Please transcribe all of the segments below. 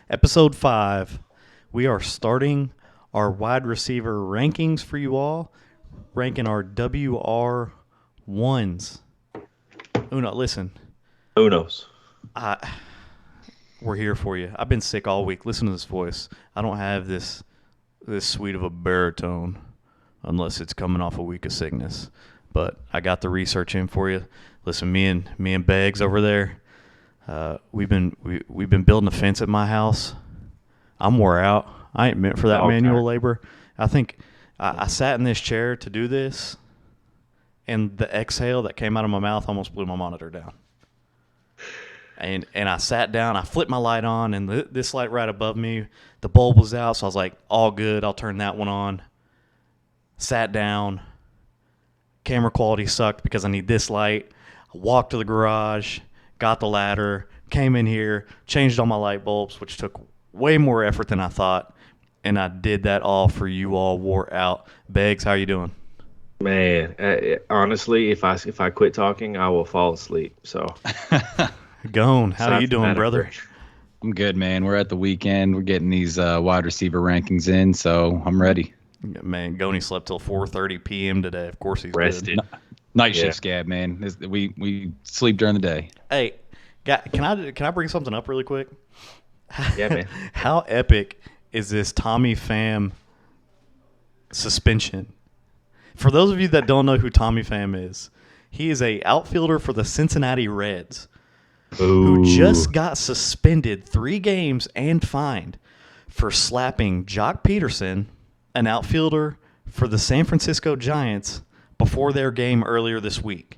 Episode 5. We are starting our wide receiver rankings for you all, ranking our WR1s. Uno, listen. Unos. We're here for you. I've been sick all week. Listen to this voice. I don't have this sweet of a baritone unless it's coming off a week of sickness. But I got the research in for you. Listen, me and Beggs over there, we've been building a fence at my house. I'm wore out. I ain't meant for that manual labor. I think I sat in this chair to do this, and the exhale that came out of my mouth almost blew my monitor down. And I sat down, I flipped my light on, and this light right above me, the bulb was out, so I was like, all good, I'll turn that one on. Sat down. Camera quality sucked because I need this light. I walked to the garage, got the ladder, came in here, changed all my light bulbs, which took way more effort than I thought, and I did that all for you all wore out. Beggs, how you doing? Man, honestly, if I quit talking, I will fall asleep. So, Gone. How you doing, brother? I'm good, man. We're at the weekend. We're getting these wide receiver rankings in, so I'm ready. Man, Goni slept till 4:30 p.m. today. Of course he's rested. Good. Night shift scab, man. We sleep during the day. Hey, can I bring something up really quick? Yeah, man. How epic is this Tommy Pham suspension? For those of you that don't know who Tommy Pham is, he is a outfielder for the Cincinnati Reds. Ooh. Who just got suspended 3 games and fined for slapping Jock Peterson, an outfielder for the San Francisco Giants, before their game earlier this week.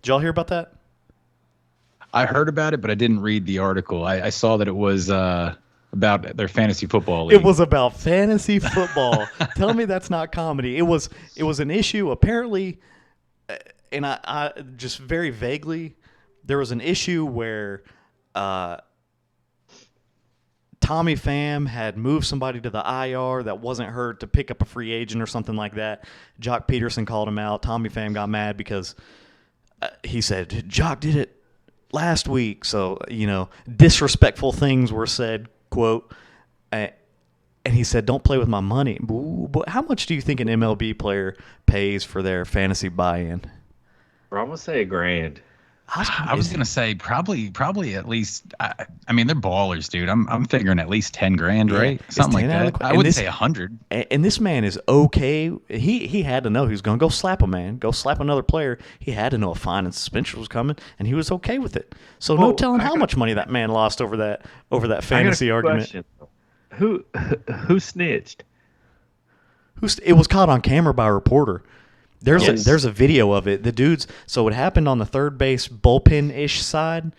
Did y'all hear about that? I heard about it, but I didn't read the article. I saw that it was about their fantasy football league. It was about fantasy football. Tell me that's not comedy. It was an issue apparently, and I just very vaguely, there was an issue where Tommy Pham had moved somebody to the IR that wasn't hurt to pick up a free agent or something like that. Jock Peterson called him out. Tommy Pham got mad because he said, Jock did it last week. So, disrespectful things were said, quote, and he said, don't play with my money. But how much do you think an MLB player pays for their fantasy buy-in? Bro, I'm going to say $1,000. I was gonna say probably at least. I mean, they're ballers, dude. I'm figuring at least $10,000, right? Something like that. I wouldn't say 100. And this man is okay. He had to know he was gonna go slap a man, go slap another player. He had to know a fine and suspension was coming, and he was okay with it. So no telling how much money that man lost over that fantasy argument. Question. Who snitched? It was caught on camera by a reporter. There's a video of it. The dudes. So it happened on the third base bullpen-ish side,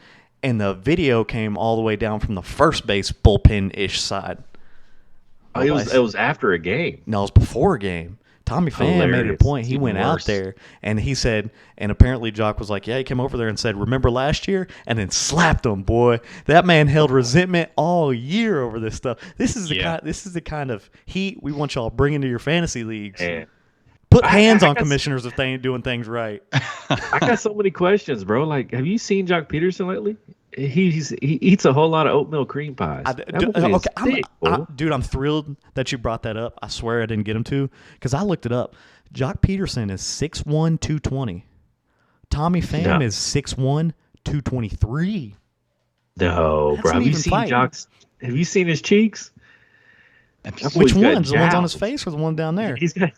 and the video came all the way down from the first base bullpen-ish side. Oh, it was after a game. No, it was before a game. Tommy Pham made it a point. He went out there, and he said, and apparently Jock was like, yeah, he came over there and said, remember last year? And then slapped him, boy. That man held resentment all year over this stuff. This is the kind of heat we want y'all bring into your fantasy leagues. Man. Put hands on commissioners if they ain't doing things right. I got so many questions, bro. Like, have you seen Jock Peterson lately? He eats a whole lot of oatmeal cream pies. Dude, I'm thrilled that you brought that up. I swear I didn't get him to, because I looked it up. Jock Peterson is 6'1", 220. Tommy Pham is 6'1", 223. No, bro. Have you seen his cheeks? Which ones? The ones on his face or the one down there? He's got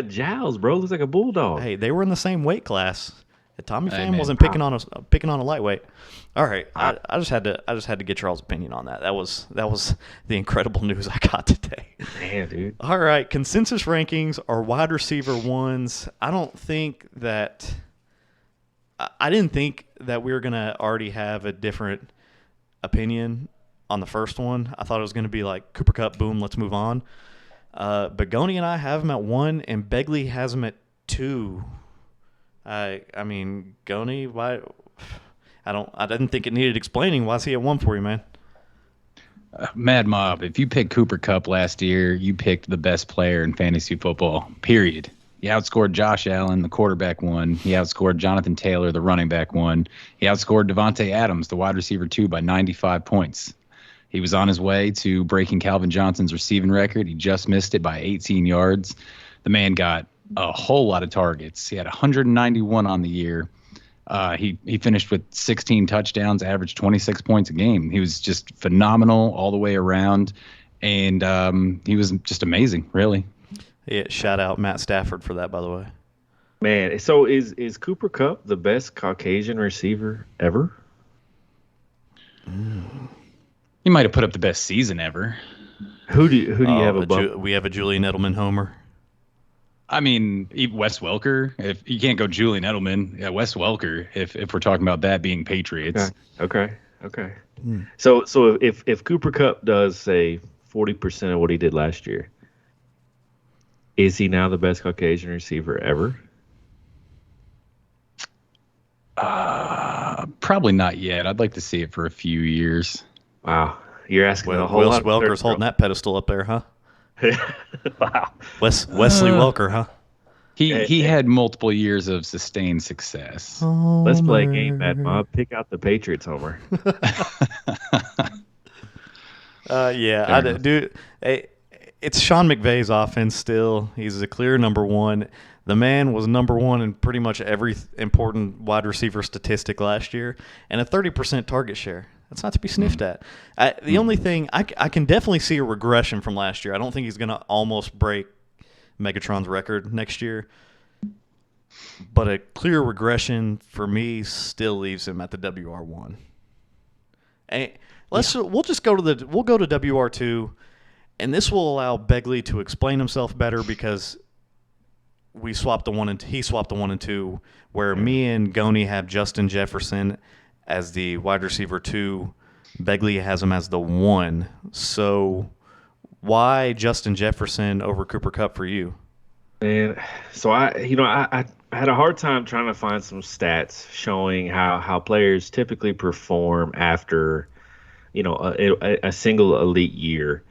jowls, bro. Looks like a bulldog. Hey, they were in the same weight class. Tommy Pham wasn't picking on a lightweight. All right, I just had to get y'all's opinion on that. That was the incredible news I got today. Man, dude. All right, consensus rankings are wide receiver ones. I didn't think that we were gonna already have a different opinion on the first one. I thought it was going to be like Cooper Kupp, boom, let's move on. But Goni and I have him at 1, and Begley has him at 2. I mean, Goni, why? I didn't think it needed explaining. Why is he at 1 for you, man? Mad Mob, if you picked Cooper Kupp last year, you picked the best player in fantasy football, period. He outscored Josh Allen, the quarterback 1. He outscored Jonathan Taylor, the running back 1. He outscored Davonte Adams, the wide receiver 2, by 95 points. He was on his way to breaking Calvin Johnson's receiving record. He just missed it by 18 yards. The man got a whole lot of targets. He had 191 on the year. He finished with 16 touchdowns, averaged 26 points a game. He was just phenomenal all the way around, and he was just amazing, really. Yeah, shout out Matt Stafford for that, by the way. Man, so is Cooper Kupp the best Caucasian receiver ever? He might have put up the best season ever. Who do you have above? We have a Julian Edelman homer. I mean, Wes Welker. If you can't go Julian Edelman, yeah, Wes Welker. If we're talking about that being Patriots. Okay. So if Cooper Kupp does say 40% of what he did last year, is he now the best Caucasian receiver ever? Probably not yet. I'd like to see it for a few years. Wow, you're asking a whole lot. Welker's holding that pedestal up there, huh? Wow. Wesley Welker, huh? He had multiple years of sustained success. Let's play a game, Mad Mob. Pick out the Patriots homer. It's Sean McVay's offense still. He's a clear number one. The man was number one in pretty much every important wide receiver statistic last year, and a 30% target share. That's not to be sniffed at. The only thing, I can definitely see a regression from last year. I don't think he's going to almost break Megatron's record next year. But a clear regression for me still leaves him at the WR1. And we'll go to WR2, and this will allow Begley to explain himself better because he swapped the 1 and 2, where me and Goni have Justin Jefferson as the wide receiver 2. Begley has him as the 1. So why Justin Jefferson over Cooper Kupp for you? And so I had a hard time trying to find some stats showing how players typically perform after, a single elite year.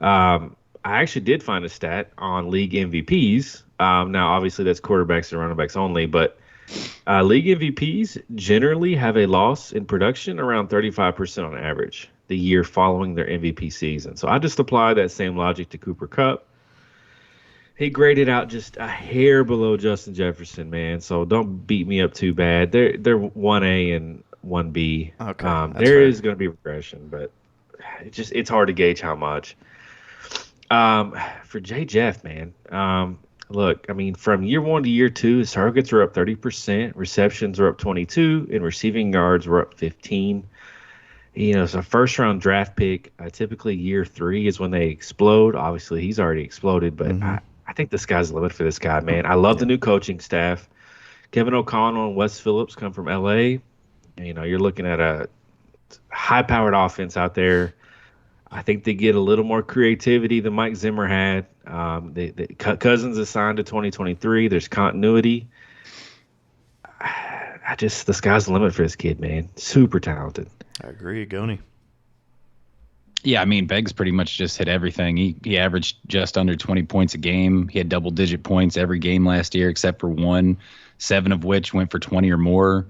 I actually did find a stat on league MVPs. Now, obviously, that's quarterbacks and running backs only, but league MVPs generally have a loss in production around 35% on average the year following their MVP season. So I just apply that same logic to Cooper Kupp. He graded out just a hair below Justin Jefferson, man. So don't beat me up too bad. They're 1A and 1B. Okay, there is going to be regression, but it's hard to gauge how much. For J. Jeff, man. Look, I mean, from year 1 to year 2, his targets are up 30%, receptions are up 22, and receiving yards were up 15. It's a first-round draft pick. Typically, year 3 is when they explode. Obviously, he's already exploded, but I think the sky's the limit for this guy, man. I love the new coaching staff. Kevin O'Connell and Wes Phillips come from L.A. You're looking at a high-powered offense out there. I think they get a little more creativity than Mike Zimmer had. Cousins is signed to 2023. There's continuity. The sky's the limit for this kid, man. Super talented. I agree, Goni. Yeah, I mean, Beggs pretty much just hit everything. He averaged just under 20 points a game. He had double-digit points every game last year except for 1, 7 of which went for 20 or more.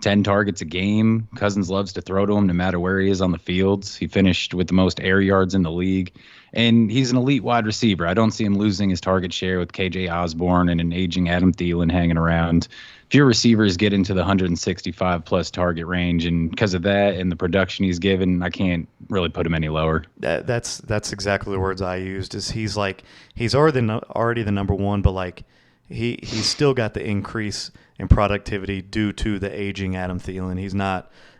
10 targets a game. Cousins loves to throw to him no matter where he is on the fields. He finished with the most air yards in the league. And he's an elite wide receiver. I don't see him losing his target share with KJ Osborne and an aging Adam Thielen hanging around. Few receivers get into the 165-plus target range, and because of that and the production he's given, I can't really put him any lower. That's exactly the words I used. Is he's already the number 1, but like he's still got the increase in productivity due to the aging Adam Thielen.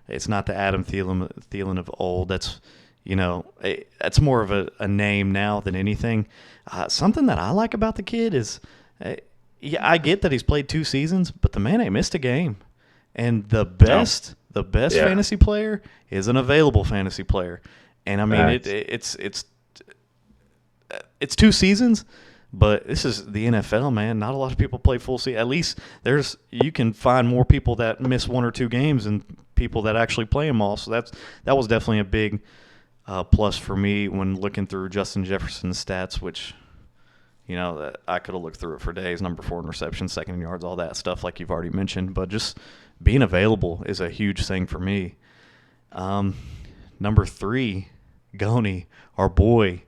It's not the Adam Thielen of old. That's that's more of a name now than anything. Something that I like about the kid is. I get that he's played 2 seasons, but the man ain't missed a game. And the best fantasy player is an available fantasy player. And I mean, it's 2 seasons, but this is the NFL, man. Not a lot of people play full season. At least you can find more people that miss 1 or 2 games than people that actually play them all. So that was definitely a big plus for me when looking through Justin Jefferson's stats, which. That I could have looked through it for days. Number 4 in receptions, 2nd in yards, all that stuff like you've already mentioned. But just being available is a huge thing for me. Number 3, Goni, our boy,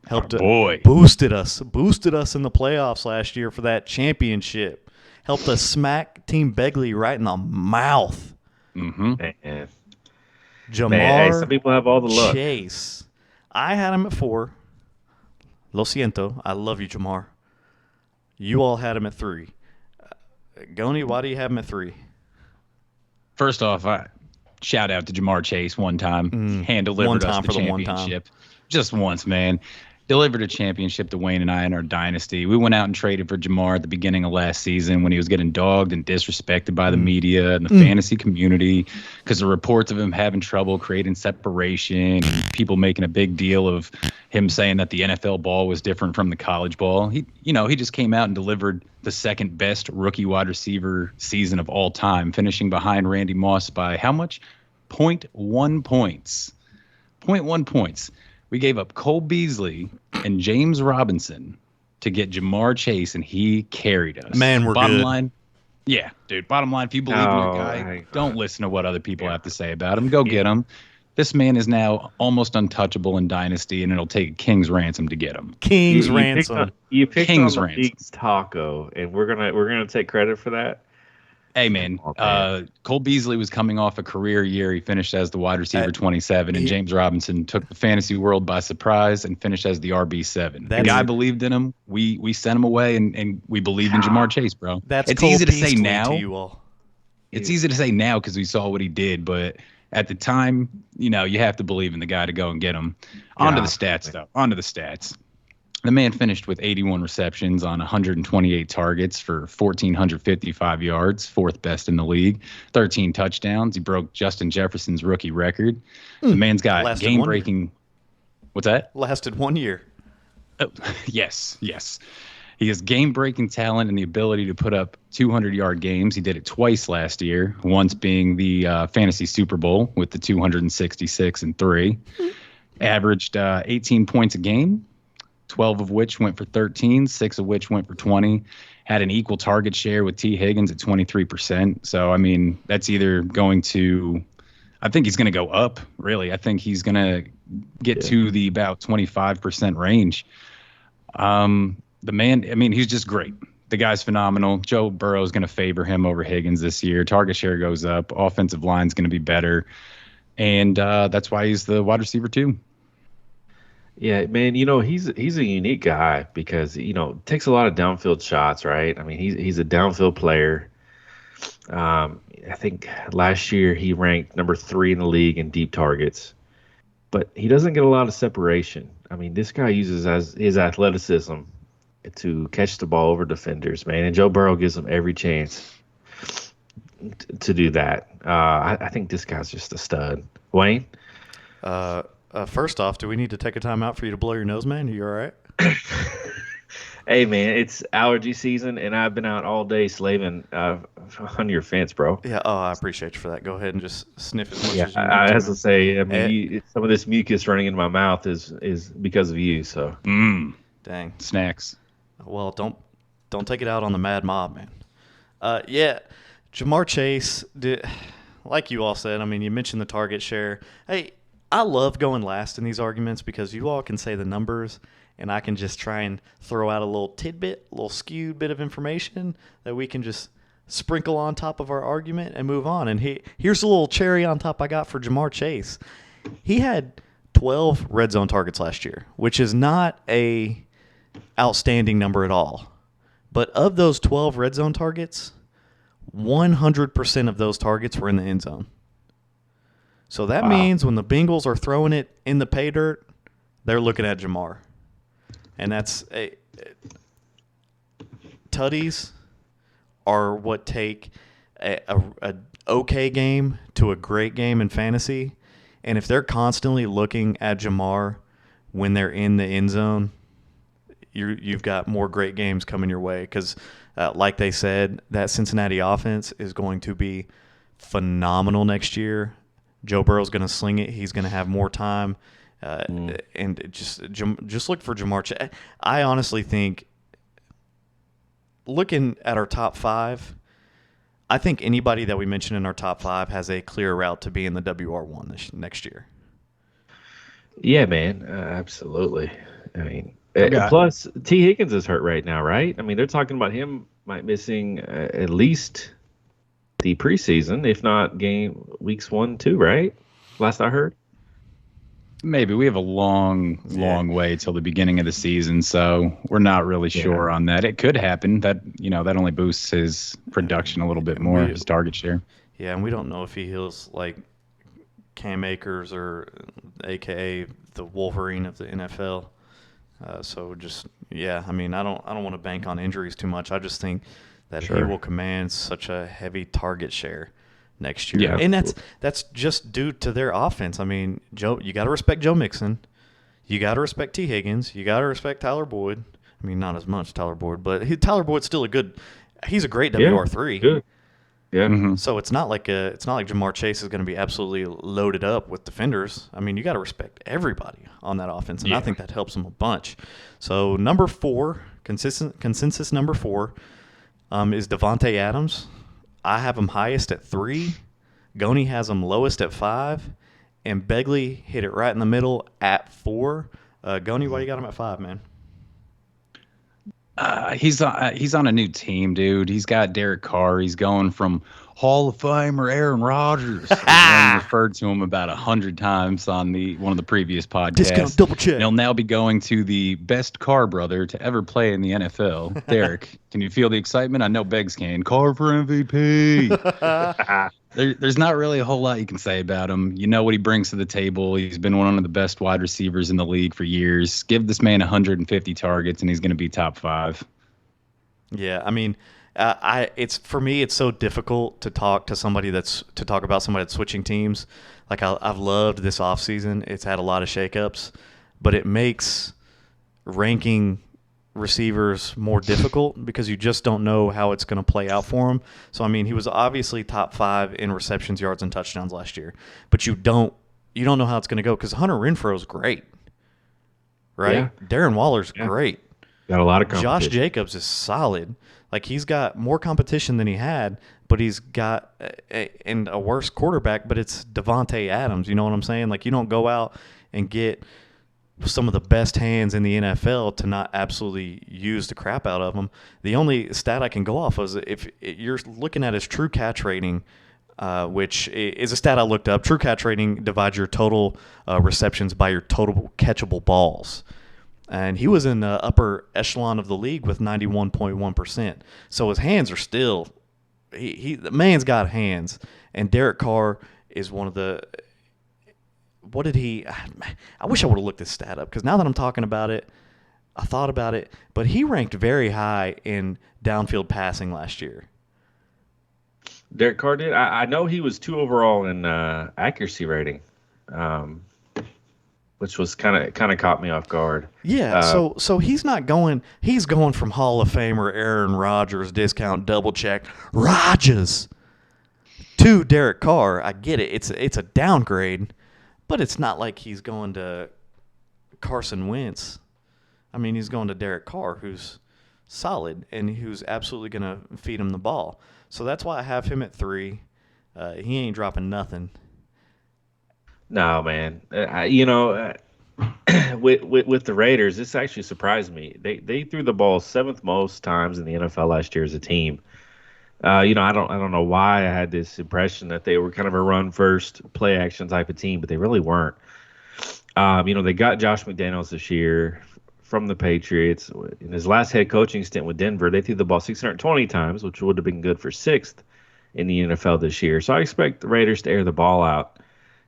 boy. boosted us in the playoffs last year for that championship. Helped us smack Team Begley right in the mouth. Mm-hmm. Man. Jamar Hey, some people have all the luck. Chase. I had him at 4. Lo siento. I love you, Jamar. You all had him at 3. Goni, why do you have him at 3? First off, shout out to Jamar Chase one time. Hand delivered us the championship. Just once, man. Delivered a championship to Wayne and I in our dynasty. We went out and traded for Jamar at the beginning of last season when he was getting dogged and disrespected by the media and the fantasy community because the reports of him having trouble creating separation, and people making a big deal of him saying that the NFL ball was different from the college ball. He just came out and delivered the second best rookie wide receiver season of all time, finishing behind Randy Moss by how much? 0.1 points. 0.1 points. We gave up Cole Beasley and James Robinson to get Jamar Chase, and he carried us. Man, we're bottom good. line, yeah, dude. Bottom line, if you believe in your guy, don't listen to what other people have to say about him. Go get him. This man is now almost untouchable in Dynasty, and it'll take a king's ransom to get him. King's ransom. You picked King's on the ransom. League's taco, and we're gonna take credit for that. Hey, man, Cole Beasley was coming off a career year. He finished as the wide receiver 27, and James Robinson took the fantasy world by surprise and finished as the RB7. The guy believed in him. We sent him away, and we believed in Jamar Chase, bro. It's easy to say now. It's easy to say now because we saw what he did, but at the time, you have to believe in the guy to go and get him. On to the stats, though. On to the stats. The man finished with 81 receptions on 128 targets for 1,455 yards, 4th best in the league, 13 touchdowns. He broke Justin Jefferson's rookie record. The man's got game-breaking – what's that? Lasted 1 year. Oh, yes. He has game-breaking talent and the ability to put up 200-yard games. He did it twice last year, once being the Fantasy Super Bowl with the 266-3. Averaged 18 points a game. 12 of which went for 13, 6 of which went for 20. Had an equal target share with T. Higgins at 23%. So, I mean, that's either going to – I think he's going to go up, really. I think he's going to get to the about 25% range. The man – I mean, he's just great. The guy's phenomenal. Joe Burrow's going to favor him over Higgins this year. Target share goes up. Offensive line's going to be better. And that's why he's the wide receiver 2. Yeah, man, he's a unique guy because, takes a lot of downfield shots, right? I mean, he's a downfield player. I think last year he ranked number 3 in the league in deep targets, but he doesn't get a lot of separation. I mean, this guy uses his athleticism to catch the ball over defenders, man, and Joe Burrow gives him every chance to do that. I think this guy's just a stud. Wayne? First off, do we need to take a time out for you to blow your nose, man? Are you all right? Hey, man, it's allergy season, and I've been out all day slaving on your fence, bro. Yeah, I appreciate you for that. Go ahead and just sniff as much as you need. I have to say, I mean, some of this mucus running in my mouth is because of you. So, dang snacks. Well, don't take it out on the mad mob, man. Jamar Chase, like you all said. I mean, you mentioned the target share. Hey. I love going last in these arguments because you all can say the numbers and I can just try and throw out a little tidbit, a little skewed bit of information that we can just sprinkle on top of our argument and move on. And here's a little cherry on top I got for Jamar Chase. He had 12 red zone targets last year, which is not a outstanding number at all. But of those 12 red zone targets, 100% of those targets were in the end zone. So that means when the Bengals are throwing it in the pay dirt, they're looking at Jamar. And that's tutties are what take a okay game to a great game in fantasy. And if they're constantly looking at Jamar when they're in the end zone, you've got more great games coming your way. Because like they said, that Cincinnati offense is going to be phenomenal next year. Joe Burrow's going to sling it. He's going to have more time. And just look for Jamar Chase. I honestly think, looking at our top 5, I think anybody that we mentioned in our top 5 has a clear route to be in the WR1 next year. Yeah, man, absolutely. I mean, got plus T. Higgins is hurt right now, right? I mean, they're talking about him might missing at least the preseason, if not game weeks 1, 2, right? Last I heard. Maybe we have a long way till the beginning of the season, so we're not really sure on that. It could happen. That that only boosts his production a little bit more, his target share. Yeah, and we don't know if he heals like Cam Akers or AKA the Wolverine of the NFL. So just I mean, I don't want to bank on injuries too much. I just think that he will command such a heavy target share next year. Yeah, and that's just due to their offense. I mean, you got to respect Joe Mixon. You got to respect T. Higgins. You got to respect Tyler Boyd. I mean, not as much Tyler Boyd, but Tyler Boyd's still he's a great WR3. Good. Yeah. Mm-hmm. So it's not like Jamar Chase is going to be absolutely loaded up with defenders. I mean, you got to respect everybody on that offense, and I think that helps them a bunch. So number 4, consensus number 4, is Davonte Adams. I have him highest at 3. Goni has him lowest at 5, and Begley hit it right in the middle at 4. Goni, why you got him at 5, man? He's on a new team, dude. He's got Derek Carr. He's going from Hall of Famer Aaron Rodgers. I've referred to him about 100 times on one of the previous podcasts. Discount double check. He'll now be going to the best Carr brother to ever play in the NFL. Derek, can you feel the excitement? I know Beggs can. Carr for MVP. There's not really a whole lot you can say about him. You know what he brings to the table. He's been one of the best wide receivers in the league for years. Give this man 150 targets, and he's going to be top 5. Yeah, I mean, for me, it's so difficult to talk about somebody that's switching teams. Like I've loved this offseason. It's had a lot of shakeups, but it makes ranking receivers more difficult because you just don't know how it's going to play out for him. So I mean, he was obviously top 5 in receptions, yards, and touchdowns last year, but you don't know how it's going to go because Hunter Renfro's great, right? Yeah. Darren Waller's great. Got a lot of competition. Josh Jacobs is solid. Like he's got more competition than he had, but he's got a worse quarterback. But it's Davonte Adams. You know what I'm saying? Like you don't go out and get some of the best hands in the NFL to not absolutely use the crap out of them. The only stat I can go off is if you're looking at his true catch rating, which is a stat I looked up. True catch rating divides your total receptions by your total catchable balls. And he was in the upper echelon of the league with 91.1%. So his hands are still the man's got hands. And Derek Carr is one of the – what did he – I wish I would have looked this stat up because now that I'm talking about it, I thought about it. But he ranked very high in downfield passing last year. Derek Carr did? I know he was 2 overall in accuracy rating. Which was kind of caught me off guard. Yeah, so he's not going. He's going from Hall of Famer Aaron Rodgers, discount double check Rodgers to Derek Carr. I get it. It's a downgrade, but it's not like he's going to Carson Wentz. I mean, he's going to Derek Carr, who's solid and who's absolutely going to feed him the ball. So that's why I have him at 3. He ain't dropping nothing. No, man. With the Raiders, this actually surprised me. They threw the ball 7th most times in the NFL last year as a team. I don't know why I had this impression that they were kind of a run first, play action type of team, but they really weren't. They got Josh McDaniels this year from the Patriots. In his last head coaching stint with Denver, they threw the ball 620 times, which would have been good for 6th in the NFL this year. So I expect the Raiders to air the ball out.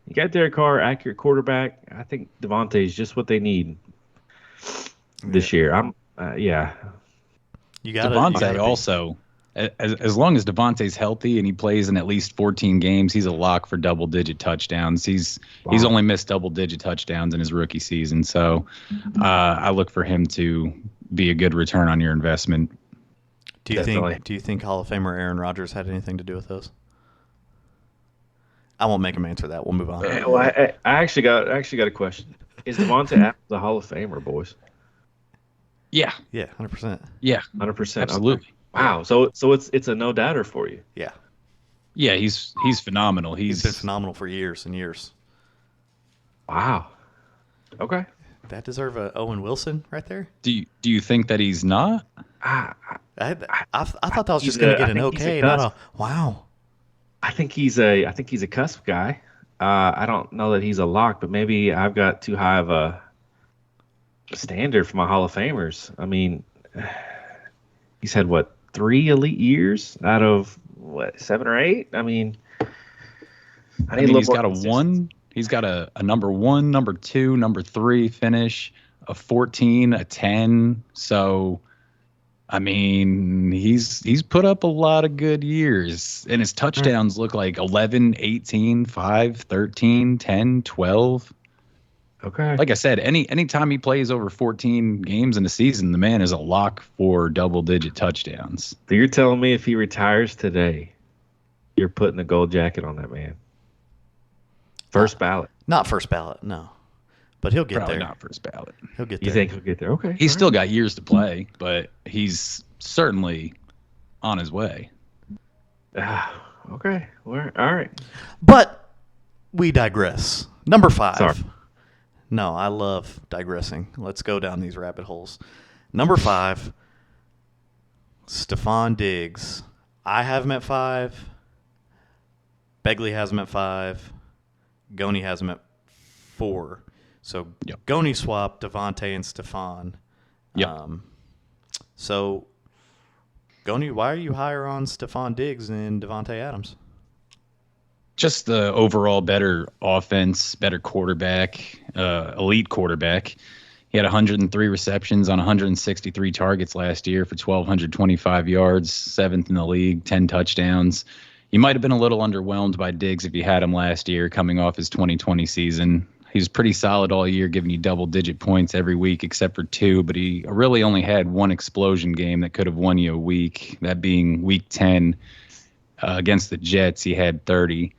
You got Derek Carr, accurate quarterback. I think Davonte is just what they need this year. You got Davonte also. As long as Devontae's healthy and he plays in at least 14 games, he's a lock for double-digit touchdowns. He's only missed double-digit touchdowns in his rookie season, so I look for him to be a good return on your investment. Do you think Hall of Famer Aaron Rodgers had anything to do with those? I won't make him answer that. We'll move on. Well, I actually got a question. Is Davonte Adams a Hall of Famer, boys? Yeah. Yeah, 100%. Yeah, 100%. absolutely. Okay. Wow. So it's a no doubter for you. Yeah. Yeah, he's phenomenal. He's been phenomenal for years and years. Wow. Okay. That deserve a Owen Wilson right there. Do you think that he's not? I, I thought that was just he's going to a. get I an think he's a okay, not cusp. a wow. I think he's a cusp guy. I don't know that he's a lock, but maybe I've got too high of a standard for my Hall of Famers. I mean, he's had what 3 elite years out of what 7 or 8? I mean, I need a little He's more got a consistency. 1. He's got a number 1, number 2, number 3 finish, a 14, a 10. So, he's put up a lot of good years, and his All right. touchdowns look like 11, 18, 5, 13, 10, 12. Okay. Like I said, anytime he plays over 14 games in a season, the man is a lock for double-digit touchdowns. So you're telling me if he retires today, you're putting the gold jacket on that man? First ballot. Not first ballot, no. But he'll get Probably there. not first ballot. He'll get You there. think he'll get there? Okay. He's all still right. got years to play, but he's certainly on his way. Okay. All right. But we digress. Number 5. Sorry. No, I love digressing. Let's go down these rabbit holes. Number 5, Stephon Diggs. I have him at 5. Begley has him at 5. Goni has him at 4. So Yep. Goni swapped Davonte and Stephon. Yep. So Goni, why are you higher on Stephon Diggs than Davonte Adams? Just the overall better offense, better quarterback, elite quarterback. He had 103 receptions on 163 targets last year for 1,225 yards, 7th in the league, 10 touchdowns. You might have been a little underwhelmed by Diggs if you had him last year coming off his 2020 season. He was pretty solid all year, giving you double-digit points every week except for 2, but he really only had one explosion game that could have won you a week, that being Week 10 against the Jets. He had 30.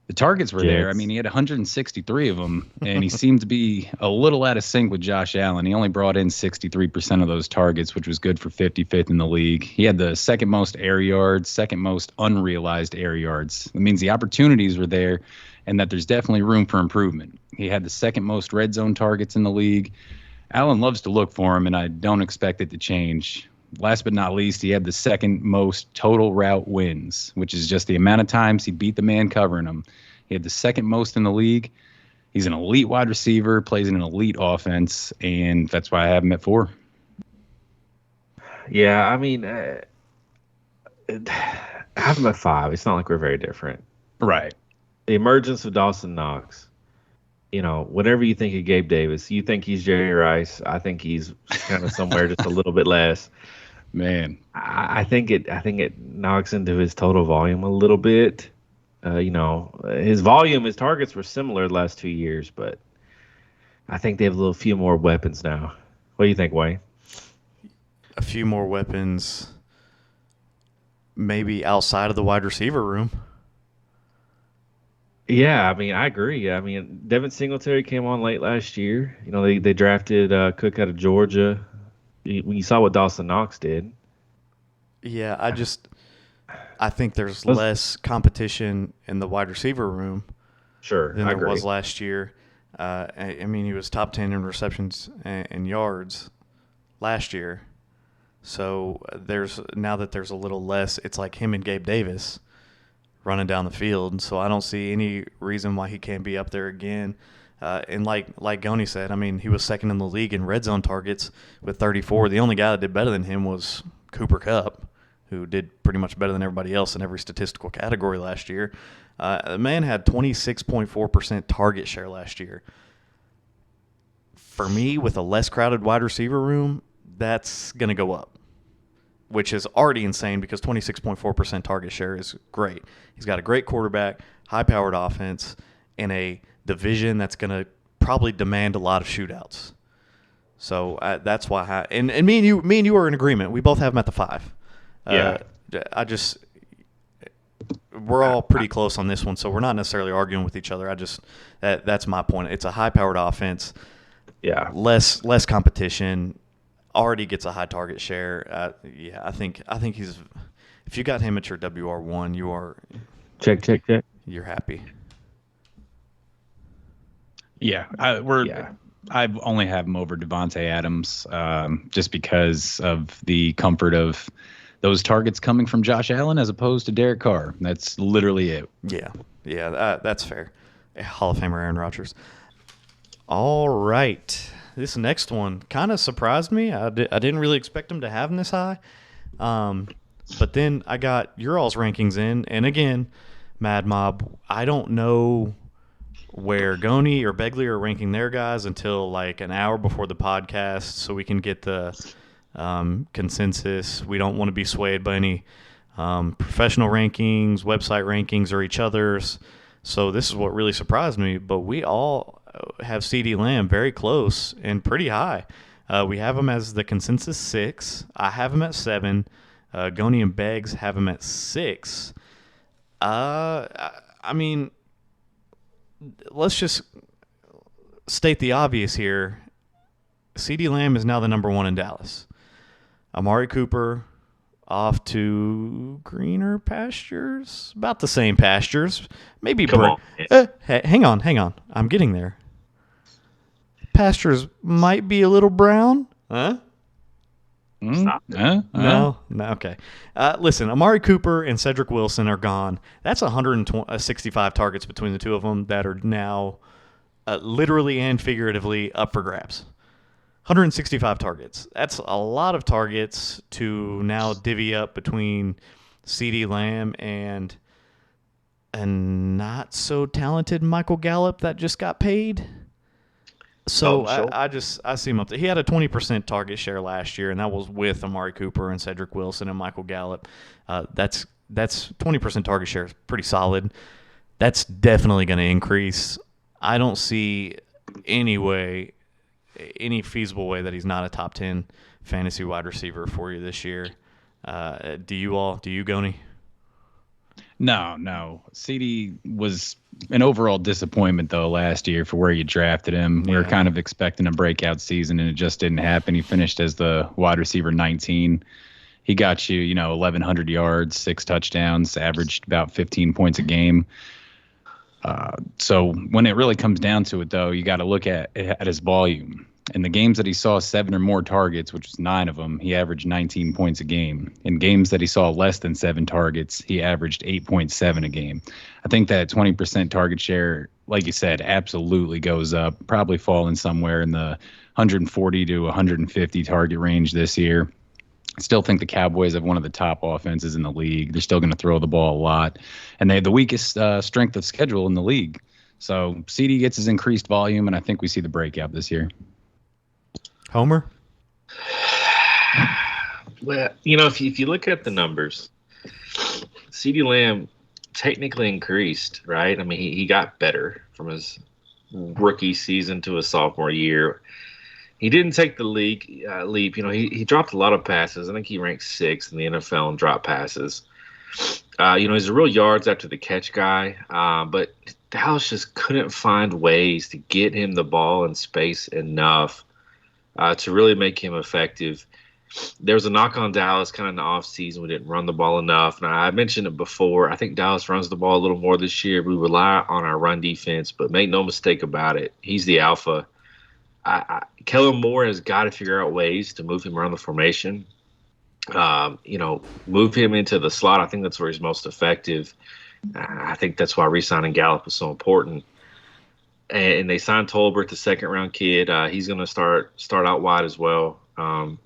The targets were there. Jets. He had 163 of them, and he seemed to be a little out of sync with Josh Allen. He only brought in 63% of those targets, which was good for 55th in the league. He had the second most air yards, second most unrealized air yards. It means the opportunities were there and that there's definitely room for improvement. He had the second most red zone targets in the league. Allen loves to look for him, and I don't expect it to change. Last but not least, he had the second most total route wins, which is just the amount of times he beat the man covering him. He had the second most in the league. He's an elite wide receiver, plays in an elite offense, and that's why I have him at 4. Yeah, I have him at 5. It's not like we're very different. Right. The emergence of Dawson Knox. Whatever you think of Gabe Davis, you think he's Jerry Rice. I think he's kind of somewhere just a little bit less. Man. I think it knocks into his total volume a little bit. His volume, his targets were similar the last 2 years, but I think they have a few more weapons now. What do you think, Wayne? A few more weapons, maybe outside of the wide receiver room. Yeah, I agree. Devin Singletary came on late last year. They drafted Cook out of Georgia. You saw what Dawson Knox did. Yeah, I think there's less competition in the wide receiver room Sure, than I there agree. was last year. He was top 10 in receptions and yards last year. So now that there's a little less, it's like him and Gabe Davis running down the field. So I don't see any reason why he can't be up there again. And like Goni said, he was second in the league in red zone targets with 34. The only guy that did better than him was Cooper Kupp, who did pretty much better than everybody else in every statistical category last year. The man had 26.4% target share last year. For me, with a less crowded wide receiver room, that's going to go up, which is already insane because 26.4% target share is great. He's got a great quarterback, high-powered offense, and a division that's going to probably demand a lot of shootouts. So that's why and me and you are in agreement. We both have him at the 5. Yeah. We're all pretty close on this one, so we're not necessarily arguing with each other. That's my point. It's a high-powered offense. Yeah. Less competition. Already gets a high target share. I think he's. If you got him at your WR1, you are. Check. You're happy. Yeah, I only have him over Davonte Adams, just because of the comfort of those targets coming from Josh Allen as opposed to Derek Carr. That's literally it. Yeah, that's fair. Hall of Famer Aaron Rodgers. All right. This next one kind of surprised me. I didn't really expect him to have him this high. But then I got your all's rankings in. And again, Mad Mob, I don't know where Goni or Begley are ranking their guys until like an hour before the podcast so we can get the consensus. We don't want to be swayed by any professional rankings, website rankings, or each other's. So this is what really surprised me. But we all have CeeDee Lamb very close and pretty high. We have him as the consensus 6. I have him at 7. Goni and Beggs have him at 6. I mean, let's just state the obvious here. CeeDee Lamb is now the number 1 in Dallas. Amari Cooper off to greener pastures, about the same pastures. Maybe. Hang on. I'm getting there. Pastures might be a little brown. Huh? No. Okay. Listen, Amari Cooper and Cedric Wilson are gone. That's 165 targets between the two of them that are now literally and figuratively up for grabs. 165 targets. That's a lot of targets to now divvy up between CeeDee Lamb and a not so talented Michael Gallup that just got paid. So I see him up there. He had a 20% target share last year, and that was with Amari Cooper and Cedric Wilson and Michael Gallup. That's 20% target share is pretty solid. That's definitely going to increase. I don't see any feasible way that he's not a top 10 fantasy wide receiver for you this year. Do you, Goni? No. CD was an overall disappointment, though, last year for where you drafted him. We were kind of expecting a breakout season, and it just didn't happen. He finished as the wide receiver 19. He got you, 1,100 yards, 6 touchdowns, averaged about 15 points a game. So when it really comes down to it, though, you got to look at his volume. In the games that he saw 7 or more targets, which was 9 of them, he averaged 19 points a game. In games that he saw less than 7 targets, he averaged 8.7 a game. I think that 20% target share, like you said, absolutely goes up, probably falling somewhere in the 140 to 150 target range this year. I still think the Cowboys have one of the top offenses in the league. They're still going to throw the ball a lot, and they have the weakest strength of schedule in the league. So CD gets his increased volume, and I think we see the breakout this year. Homer? Well, if you look at the numbers, CeeDee Lamb technically increased, right? I mean, he got better from his rookie season to his sophomore year. He didn't take the league leap. He dropped a lot of passes. I think he ranked 6th in the NFL in drop passes. He's a real yards after the catch guy, but Dallas just couldn't find ways to get him the ball in space enough to really make him effective. There was a knock on Dallas kind of in the offseason. We didn't run the ball enough. Now, I mentioned it before. I think Dallas runs the ball a little more this year. We rely on our run defense, but make no mistake about it, he's the alpha. Kellen Moore has got to figure out ways to move him around the formation. Move him into the slot. I think that's where he's most effective. I think that's why re-signing Gallup is so important. And they signed Tolbert, the second-round kid. He's going to start out wide as well. I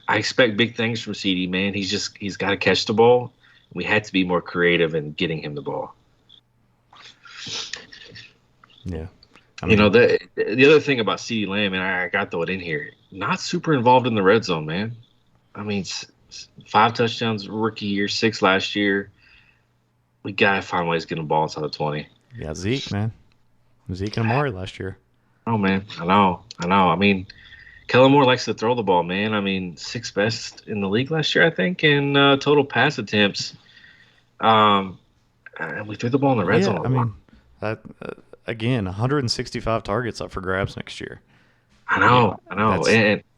expect big things from CD, man. He's got to catch the ball. We had to be more creative in getting him the ball. Yeah. The other thing about CeeDee Lamb, and I got to throw it in here, not super involved in the red zone, man. I mean, 5 touchdowns rookie year, 6 last year. We got to find ways to get the ball inside the 20. Yeah, Zeke, man. Zeke and Amari last year. Oh, man. I know. I mean, Kellen Moore likes to throw the ball, man. I mean, 6th best in the league last year, I think, in total pass attempts. And we threw the ball in the red zone a lot. That again, 165 targets up for grabs next year. I know.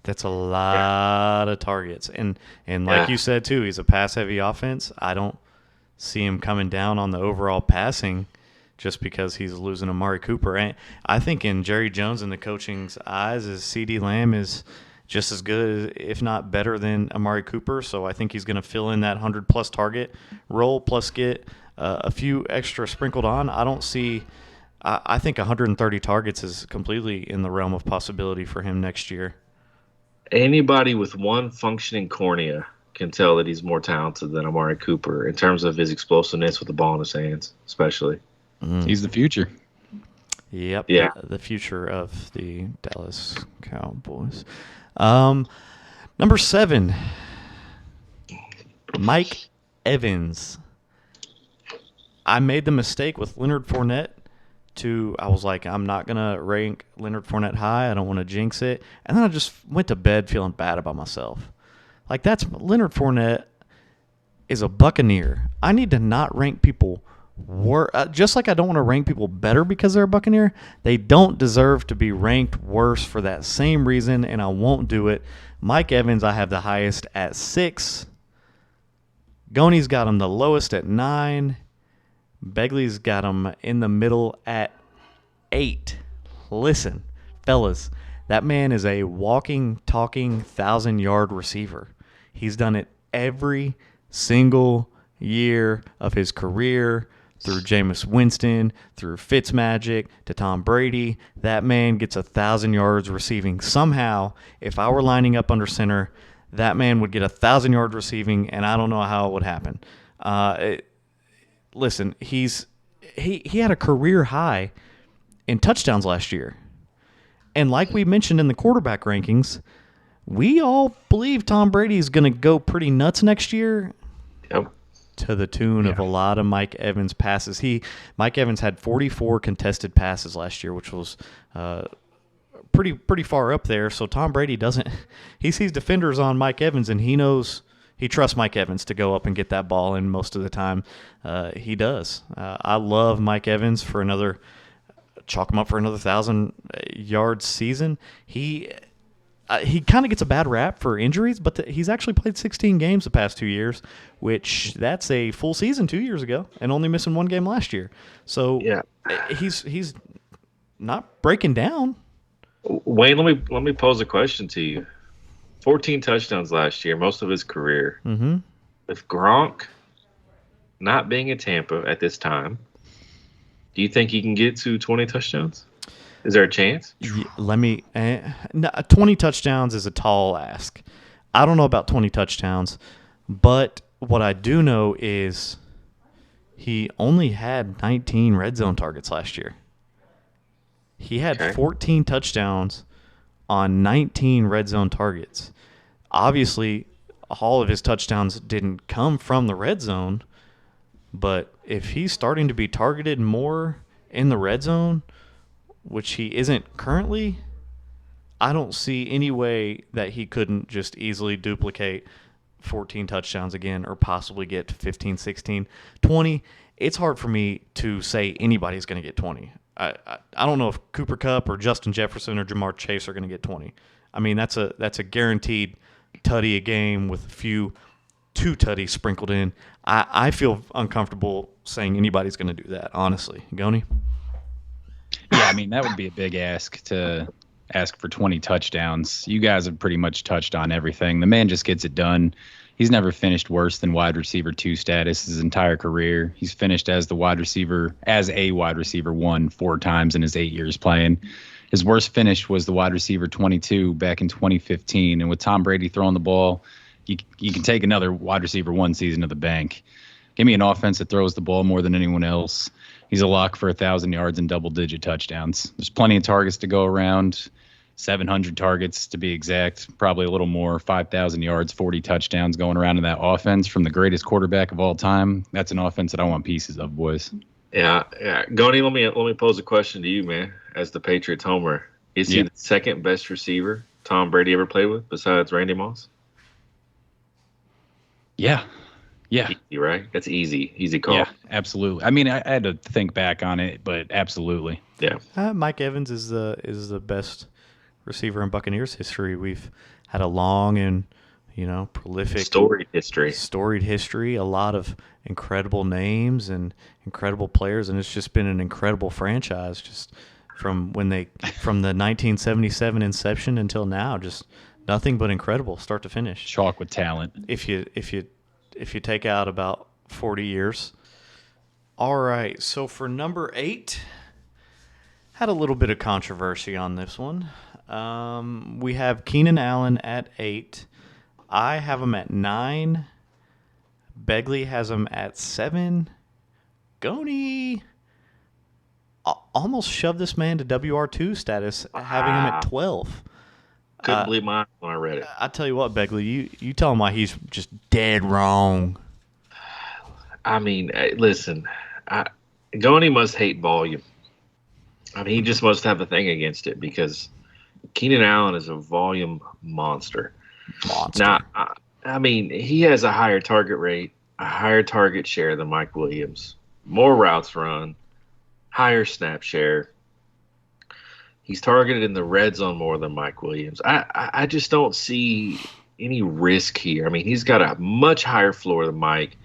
That's a lot of targets. And like you said, too, he's a pass-heavy offense. I don't see him coming down on the overall passing just because he's losing Amari Cooper. And I think in Jerry Jones and the coaching's eyes, is CeeDee Lamb is just as good, if not better, than Amari Cooper. So I think he's going to fill in that 100-plus target role, plus get a few extra sprinkled on. I don't see – I think 130 targets is completely in the realm of possibility for him next year. Anybody with one functioning cornea can tell that he's more talented than Amari Cooper in terms of his explosiveness with the ball in his hands, especially. He's the future. Yep. Yeah. The future of the Dallas Cowboys. Number 7, Mike Evans. I made the mistake with Leonard Fournette. I was like, I'm not going to rank Leonard Fournette high. I don't want to jinx it. And then I just went to bed feeling bad about myself. Like, Leonard Fournette is a Buccaneer. I need to not rank people just like I don't want to rank people better because they're a Buccaneer. They don't deserve to be ranked worse for that same reason, and I won't do it. Mike Evans, I have the highest at 6. Goney's got him the lowest at 9. Begley's got him in the middle at 8. Listen, fellas, that man is a walking, talking 1,000-yard receiver. He's done it every single year of his career, through Jameis Winston, through Fitzmagic, to Tom Brady. That man gets 1,000 yards receiving. Somehow, if I were lining up under center, that man would get 1,000 yards receiving, and I don't know how it would happen. Listen, he had a career high in touchdowns last year. And like we mentioned in the quarterback rankings, we all believe Tom Brady is going to go pretty nuts next year. Yep. To the tune of a lot of Mike Evans passes. Mike Evans had 44 contested passes last year, which was pretty far up there. So Tom Brady he sees defenders on Mike Evans, and he trusts Mike Evans to go up and get that ball, and most of the time he does. I love Mike Evans chalk him up for another 1,000-yard season. He kind of gets a bad rap for injuries, but he's actually played 16 games the past 2 years, which that's a full season 2 years ago, and only missing 1 game last year. So yeah, he's not breaking down. Wayne, let me pose a question to you. 14 touchdowns last year, most of his career. Mm-hmm. With Gronk not being in Tampa at this time, do you think he can get to 20 touchdowns? Is there a chance? 20 touchdowns is a tall ask. I don't know about 20 touchdowns, but what I do know is he only had 19 red zone targets last year. He had 14 touchdowns on 19 red zone targets. Obviously, all of his touchdowns didn't come from the red zone, but if he's starting to be targeted more in the red zone, which he isn't currently, I don't see any way that he couldn't just easily duplicate 14 touchdowns again, or possibly get to 15, 16, 20. It's hard for me to say anybody's going to get 20. I don't know if Cooper Kupp or Justin Jefferson or Jamar Chase are going to get 20. I mean, that's a guaranteed tutty a game with a few 2 tutties sprinkled in. I feel uncomfortable saying anybody's going to do that, honestly. Goni? Yeah, I mean, that would be a big ask to ask for 20 touchdowns. You guys have pretty much touched on everything. The man just gets it done. He's never finished worse than wide receiver 2 status his entire career. He's finished as a wide receiver 1 4 times in his 8 years playing. His worst finish was the wide receiver 22 back in 2015. And with Tom Brady throwing the ball, you can take another wide receiver 1 season to the bank. Give me an offense that throws the ball more than anyone else. He's a lock for 1,000 yards and double-digit touchdowns. There's plenty of targets to go around, 700 targets to be exact, probably a little more, 5,000 yards, 40 touchdowns going around in that offense from the greatest quarterback of all time. That's an offense that I want pieces of, boys. Yeah. Goni, let me pose a question to you, man, as the Patriots homer. Is he the second best receiver Tom Brady ever played with besides Randy Moss? Yeah. Easy, right? That's easy call. Yeah, absolutely. I mean, I had to think back on it, but absolutely. Yeah. Mike Evans is the best receiver in Buccaneers history. We've had a long and Prolific. Storied history. A lot of incredible names and incredible players, and it's just been an incredible franchise just from the 1977 inception until now. Just nothing but incredible, start to finish. Chalk with talent. If you take out about 40 years. All right, so for number 8, had a little bit of controversy on this one. We have Keenan Allen at 8. I have him at 9. Begley has him at 7. Goney almost shoved this man to WR2 status, having him at 12. Couldn't believe mine when I read it. I tell you what, Begley, you tell him why he's just dead wrong. I mean, listen, Goney must hate volume. I mean, he just must have a thing against it because Keenan Allen is a volume monster. Now, I mean, he has a higher target rate, a higher target share than Mike Williams, more routes run, higher snap share. He's targeted in the red zone more than Mike Williams. I just don't see any risk here. I mean, he's got a much higher floor than Mike.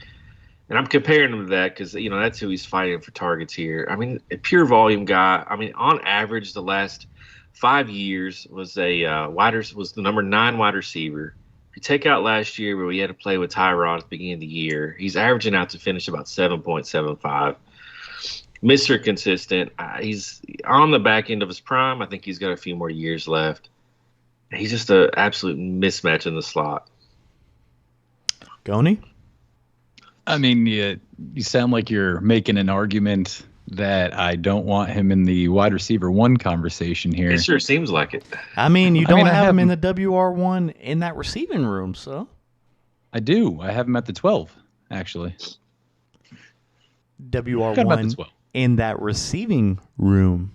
And I'm comparing him to that because, that's who he's fighting for targets here. I mean, a pure volume guy. I mean, on average, the last 5 years was was the number 9 wide receiver. If you take out last year where we had to play with Tyrod at the beginning of the year, he's averaging out to finish about 7.75. Mr. Consistent. He's on the back end of his prime. I think he's got a few more years left. He's just an absolute mismatch in the slot. Goney? I mean, you sound like you're making an argument that I don't want him in the wide receiver 1 conversation here. It sure seems like it. I mean, you don't have him in the WR1 in that receiving room, so. I do. I have him at the 12, actually. WR1 in that receiving room.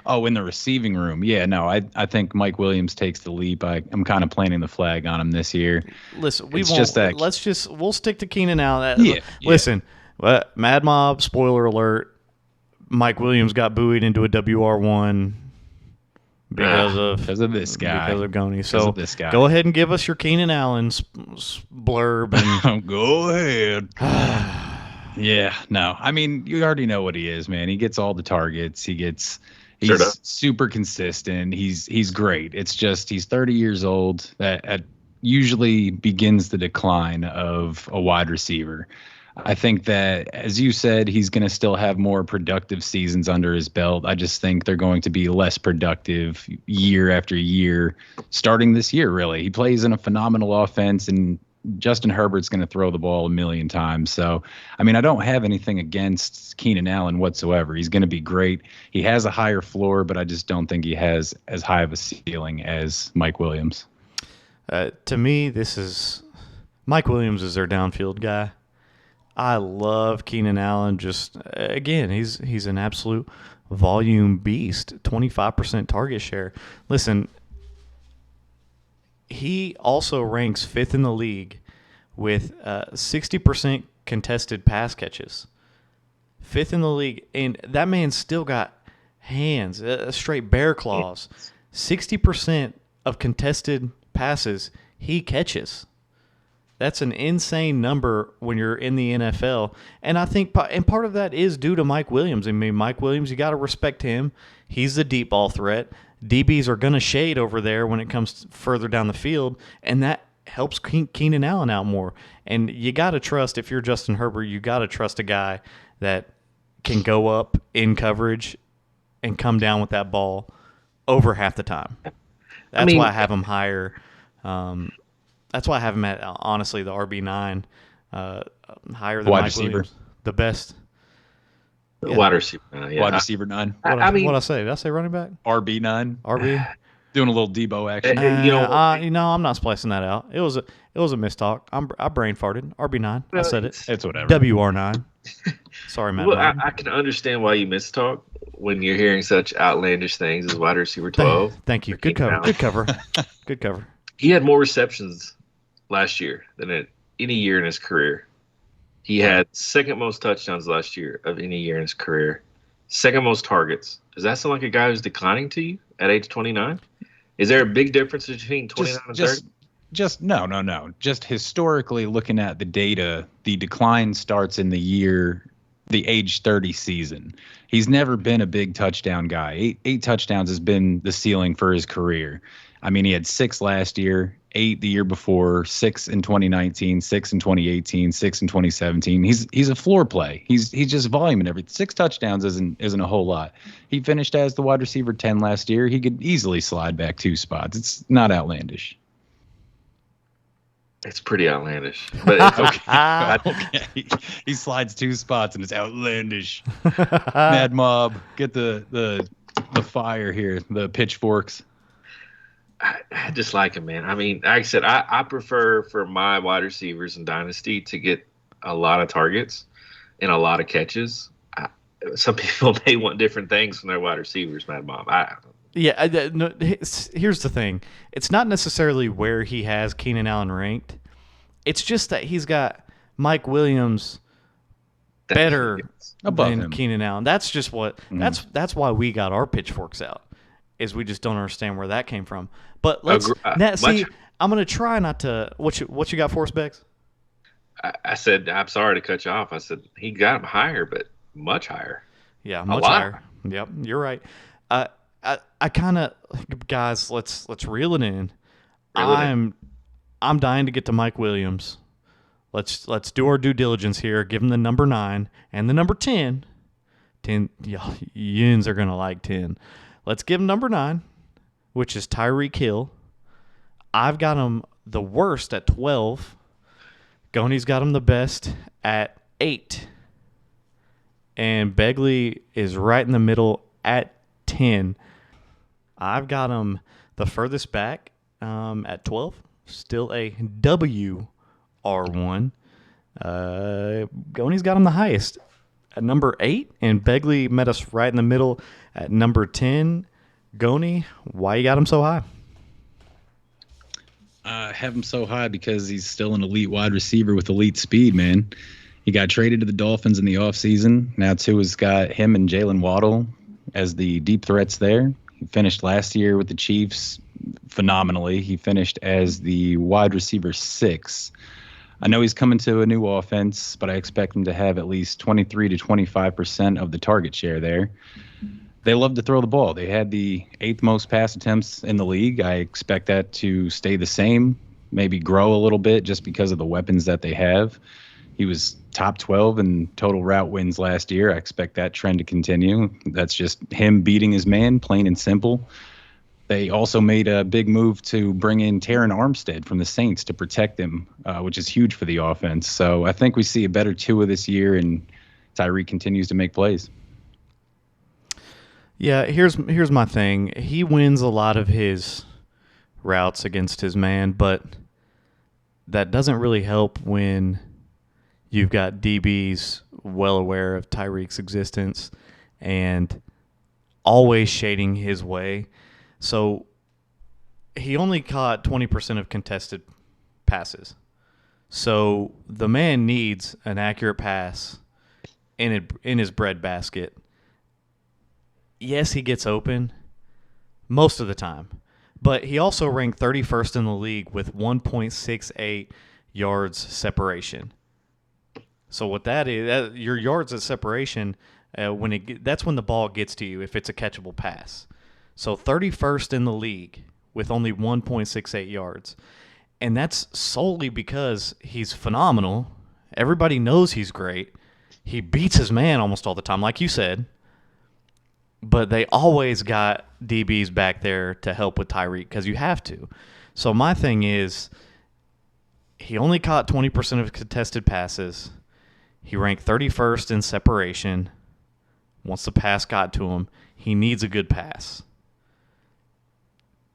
Oh, in the receiving room. Yeah, no, I think Mike Williams takes the leap. I'm kind of planting the flag on him this year. Listen, we'll stick to Keenan Allen. Yeah. Listen, Mad Mob, spoiler alert, Mike Williams got buoyed into a WR1 because of this guy. Because of Goney. So this guy. Go ahead and give us your Keenan Allen blurb. And go ahead. Yeah, no. I mean, you already know what he is, man. He gets all the targets. He's super consistent. He's great. It's just he's 30 years old. That usually begins the decline of a wide receiver. I think that, as you said, he's going to still have more productive seasons under his belt. I just think they're going to be less productive year after year, starting this year, really. He plays in a phenomenal offense, and Justin Herbert's going to throw the ball a million times. So, I mean, I don't have anything against Keenan Allen whatsoever. He's going to be great. He has a higher floor, but I just don't think he has as high of a ceiling as Mike Williams. To me, Mike Williams is their downfield guy. I love Keenan Allen. Just, again, he's an absolute volume beast, 25% target share. Listen, he also ranks 5th in the league with 60% contested pass catches. 5th in the league, and that man's still got hands, straight bear claws. 60% of contested passes he catches. That's an insane number when you're in the NFL. And I think part of that is due to Mike Williams. I mean, Mike Williams, you got to respect him. He's the deep ball threat. DBs are going to shade over there when it comes further down the field, and that helps Keenan Allen out more. And you got to trust, if you're Justin Herbert, you got to trust a guy that can go up in coverage and come down with that ball over half the time. That's why I have him higher. That's why I have him at, honestly, the RB9, higher than Mike Williams. The best. Yeah. Wide receiver. Wide receiver 9. What I say? Did I say running back? RB9. RB. Doing a little Debo action. I'm not splicing that out. It was a mistalk. I brain farted. RB9. I said it. It's whatever. WR9. Sorry, Matt. Well, I can understand why you mistalk when you're hearing such outlandish things as wide receiver 12. Thank you. Good cover. Good cover. Good cover. He had more receptions last year than at any year in his career. He had second most touchdowns last year of any year in his career. Second most targets. Does that sound like a guy who's declining to you at age 29? Is there a big difference between 29 and 30? No. Just historically looking at the data, the decline starts in the age 30 season. He's never been a big touchdown guy. Eight touchdowns has been the ceiling for his career. I mean, he had 6 last year, 8 the year before, 6 in 2019, 6 in 2018, 6 in 2017. He's a floor play. He's just volume and everything. 6 touchdowns isn't a whole lot. He finished as the wide receiver 10 last year. He could easily slide back 2 spots. It's not outlandish. It's pretty outlandish, but it's okay. He slides 2 spots and it's outlandish. Mad Mob, get the fire here, the pitchforks. I just like him, man. I mean, like I said, I prefer for my wide receivers in Dynasty to get a lot of targets and a lot of catches. Some people may want different things from their wide receivers, Mad Mob. No, here's the thing. It's not necessarily where he has Keenan Allen ranked. It's just that he's got Mike Williams better than Keenan Allen. That's just what that's why we got our pitchforks out. Is we just don't understand where that came from. But let's I'm gonna try not to. What you got for us, Beggs? I said I'm sorry to cut you off. I said he got him higher, but much higher. Yeah, much higher. Yep, you're right. I kind of, guys, let's reel it in. I'm dying to get to Mike Williams. Let's do our due diligence here. Give him the number 9 and the number 10. 10, yins are gonna like 10. Let's give him number 9, which is Tyreek Hill. I've got him the worst at 12. Goney's got him the best at 8. And Begley is right in the middle at 10. I've got him the furthest back at 12. Still a WR1. Goney's got him the highest at number 8. And Begley met us right in the middle at number 10. Goney, why you got him so high? I have him so high because he's still an elite wide receiver with elite speed, man. He got traded to the Dolphins in the offseason. Now Tua's got him and Jalen Waddle as the deep threats there. He finished last year with the Chiefs phenomenally. He finished as the wide receiver 6. I know he's coming to a new offense, but I expect him to have at least 23 to 25% of the target share there. They love to throw the ball. They had the 8th most pass attempts in the league. I expect that to stay the same, maybe grow a little bit just because of the weapons that they have. He was top 12 in total route wins last year. I expect that trend to continue. That's just him beating his man, plain and simple. They also made a big move to bring in Taryn Armstead from the Saints to protect him, which is huge for the offense. So I think we see a better Tua this year, and Tyreek continues to make plays. Yeah, here's my thing. He wins a lot of his routes against his man, but that doesn't really help when you've got DBs well aware of Tyreek's existence and always shading his way. So he only caught 20% of contested passes. So the man needs an accurate pass in his breadbasket. Yes, he gets open most of the time, but he also ranked 31st in the league with 1.68 yards separation. So what that is, your yards of separation, that's when the ball gets to you if it's a catchable pass. So 31st in the league with only 1.68 yards. And that's solely because he's phenomenal. Everybody knows he's great. He beats his man almost all the time, like you said. But they always got DBs back there to help with Tyreek because you have to. So my thing is, he only caught 20% of contested passes. He ranked 31st in separation. Once the pass got to him, he needs a good pass.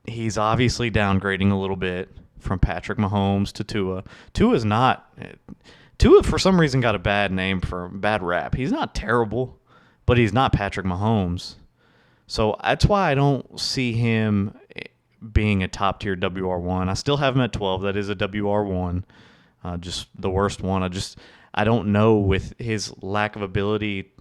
He's obviously downgrading a little bit from Patrick Mahomes to Tua. Tua, for some reason, got a bad rap. He's not terrible, but he's not Patrick Mahomes. So that's why I don't see him being a top-tier WR1. I still have him at 12. That is a WR1, just the worst one. I don't know with his lack of ability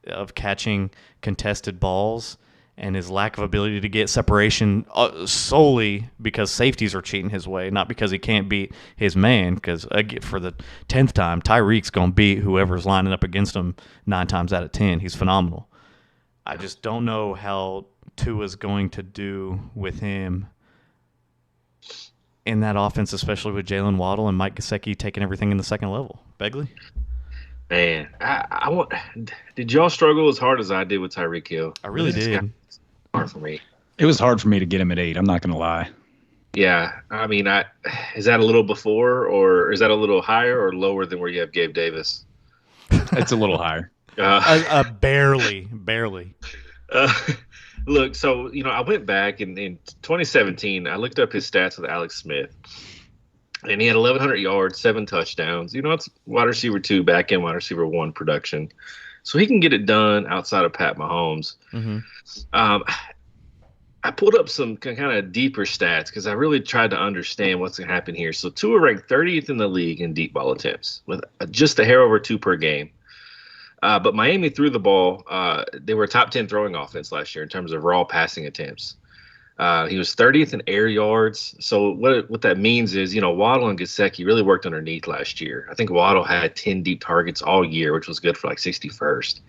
of catching contested balls and his lack of ability to get separation solely because safeties are cheating his way, not because he can't beat his man. Because for the 10th time, Tyreek's going to beat whoever's lining up against him 9 times out of 10. He's phenomenal. I just don't know how Tua's going to do with him in that offense, especially with Jalen Waddle and Mike Gesicki taking everything in the second level. Begley? Man, did y'all struggle as hard as I did with Tyreek Hill? I really did. Hard for me. It was hard for me to get him at 8. I'm not going to lie. Yeah, I mean, is that a little before, or is that a little higher or lower than where you have Gabe Davis? It's a little higher. Barely. Look, so, I went back in 2017. I looked up his stats with Alex Smith, and he had 1,100 yards, 7 touchdowns. It's wide receiver 2, back end wide receiver 1 production. So he can get it done outside of Pat Mahomes. Mm-hmm. I pulled up some kind of deeper stats because I really tried to understand what's going to happen here. So Tua ranked 30th in the league in deep ball attempts with just a hair over 2 per game. But Miami threw the ball. They were a top 10 throwing offense last year in terms of raw passing attempts. He was 30th in air yards. So what that means is, Waddle and Gesicki really worked underneath last year. I think Waddle had 10 deep targets all year, which was good for like 61st.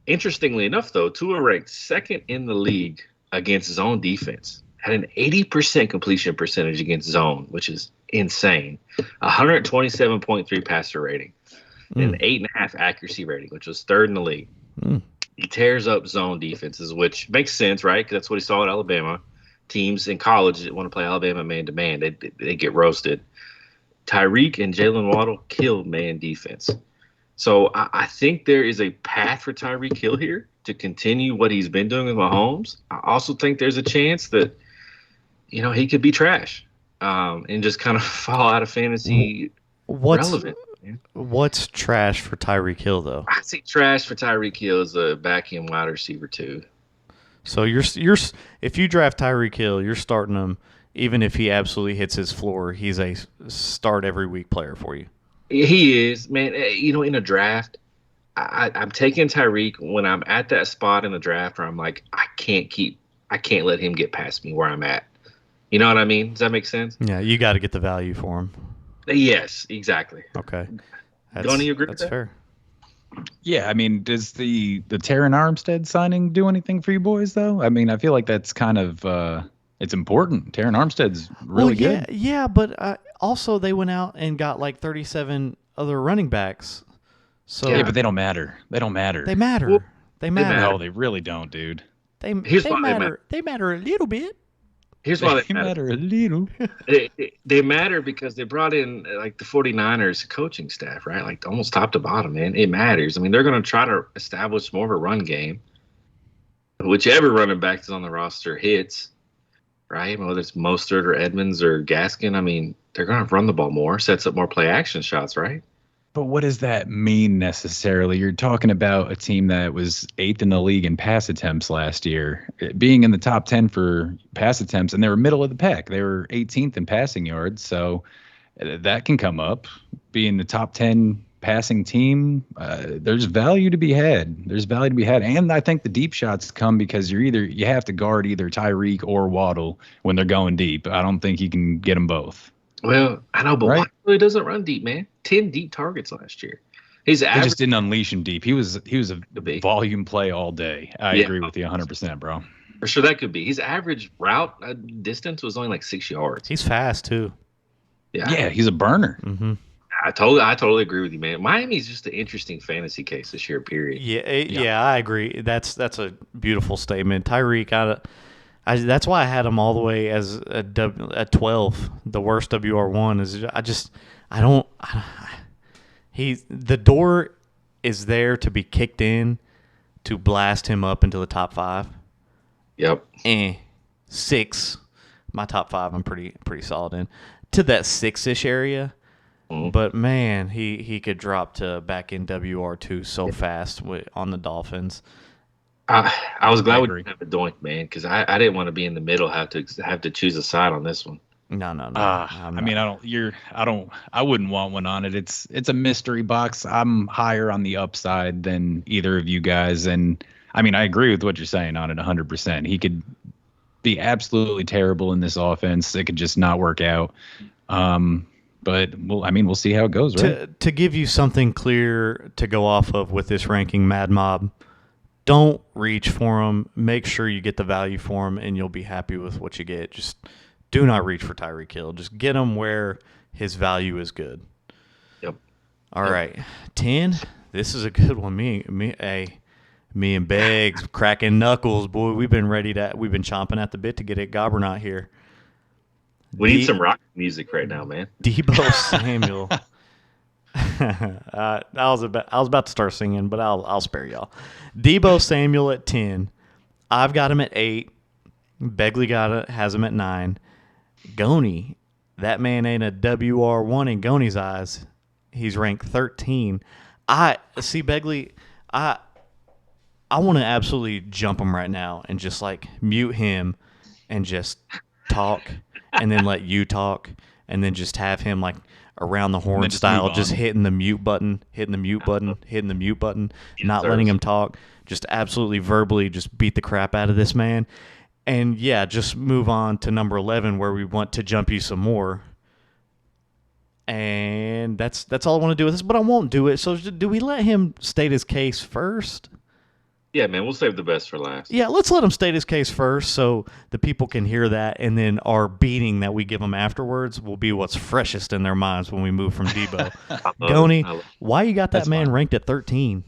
Interestingly enough, though, Tua ranked 2nd in the league against zone defense. Had an 80% completion percentage against zone, which is insane. 127.3 passer rating. And an 8.5 accuracy rating, which was 3rd in the league. He tears up zone defenses, which makes sense, right? Because that's what he saw at Alabama. Teams in college that want to play Alabama man-to-man, they get roasted. Tyreek and Jalen Waddle killed man defense. So I think there is a path for Tyreek Hill here to continue what he's been doing with Mahomes. I also think there's a chance that, he could be trash and just kind of fall out of fantasy relevant. What's trash for Tyreek Hill, though? I see trash for Tyreek Hill as a back-end wide receiver, too. So if you draft Tyreek Hill, you're starting him even if he absolutely hits his floor. He's a start every week player for you. He is, man. In a draft, I'm taking Tyreek when I'm at that spot in the draft where I'm like, I can't let him get past me where I'm at. You know what I mean? Does that make sense? Yeah, you got to get the value for him. Yes, exactly. Okay. Don't you agree with that? That's fair. Yeah, I mean, does the Taryn Armstead signing do anything for you boys, though? I mean, I feel like that's kind of it's important. Taryn Armstead's really good. Yeah, but also they went out and got like 37 other running backs. So yeah, but they don't matter. They matter. Well, they matter. No, they really don't, dude. They matter. They matter a little bit. Here's why they matter a little. They matter because they brought in like the 49ers coaching staff, right? Like almost top to bottom, man. It matters. I mean, they're going to try to establish more of a run game. Whichever running back is on the roster hits, right? Whether it's Mostert or Edmonds or Gaskin, I mean, they're going to run the ball more, sets up more play action shots, right? But what does that mean necessarily? You're talking about a team that was 8th in the league in pass attempts last year, being in the top 10 for pass attempts, and they were middle of the pack. They were 18th in passing yards, so that can come up. Being the top 10 passing team, there's value to be had. And I think the deep shots come because you have to guard either Tyreek or Waddle when they're going deep. I don't think you can get them both. Well, I know, but Waddle really doesn't run deep, man. 10 deep targets last year. They just didn't unleash him deep. He was a volume play all day. I agree with you 100%, bro. For sure, that could be. His average route distance was only like 6 yards. He's fast too. Yeah, he's a burner. Mm-hmm. I totally agree with you, man. Miami's just an interesting fantasy case this year, period. Yeah, I agree. That's a beautiful statement. Tyreek, that's why I had him all the way as at 12. The worst WR1 is the door is there to be kicked in to blast him up into the top 5. Yep. 6. My top 5 I'm pretty solid in. To that 6-ish area. Mm-hmm. But man, he could drop to back in WR2 so fast on the Dolphins. I was glad we didn't have a doink, man, because I didn't want to be in the middle, have to choose a side on this one. No. I mean, I wouldn't want one on it. It's a mystery box. I'm higher on the upside than either of you guys, and I mean, I agree with what you're saying on it 100%. He could be absolutely terrible in this offense. It could just not work out. But we'll see how it goes, right? To give you something clear to go off of with this ranking, Mad Mob, don't reach for him. Make sure you get the value for him, and you'll be happy with what you get. Just do not reach for Tyreek Hill. Just get him where his value is good. Yep. All right, 10. This is a good one. Me and Beggs cracking knuckles, boy. We've been chomping at the bit to get it Gobbernot here. We need some rock music right now, man. Debo Samuel. I was about to start singing, but I'll spare y'all. Debo Samuel at 10. I've got him at 8. Begley has him at 9. Goney, that man ain't a WR1 in Goney's eyes. He's ranked 13. I see Begley. I want to absolutely jump him right now and just like mute him and just talk and then let you talk and then just have him like around the horn style, just hitting the mute button, not letting him talk, just absolutely verbally just beat the crap out of this man. And yeah, just move on to number 11 where we want to jump you some more. And that's all I want to do with this, but I won't do it. So do we let him state his case first? Yeah, man, we'll save the best for last. Yeah, let's let him state his case first so the people can hear that, and then our beating that we give them afterwards will be what's freshest in their minds when we move from Debo. Goney, why you got that man ranked at 13?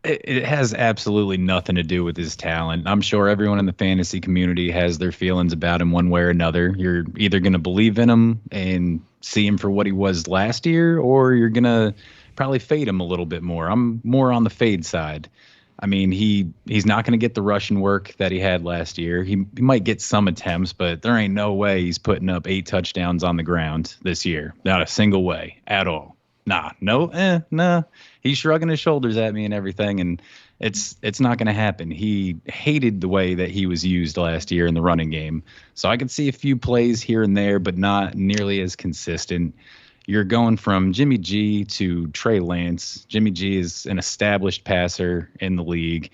It has absolutely nothing to do with his talent. I'm sure everyone in the fantasy community has their feelings about him one way or another. You're either going to believe in him and see him for what he was last year, or you're going to probably fade him a little bit more. I'm more on the fade side. I mean, he's not going to get the rushing work that he had last year. He might get some attempts, but there ain't no way he's putting up 8 touchdowns on the ground this year. Not a single way at all. Nah. He's shrugging his shoulders at me and everything, and it's not going to happen. He hated the way that he was used last year in the running game. So I could see a few plays here and there, but not nearly as consistent. You're going from Jimmy G to Trey Lance. Jimmy G is an established passer in the league.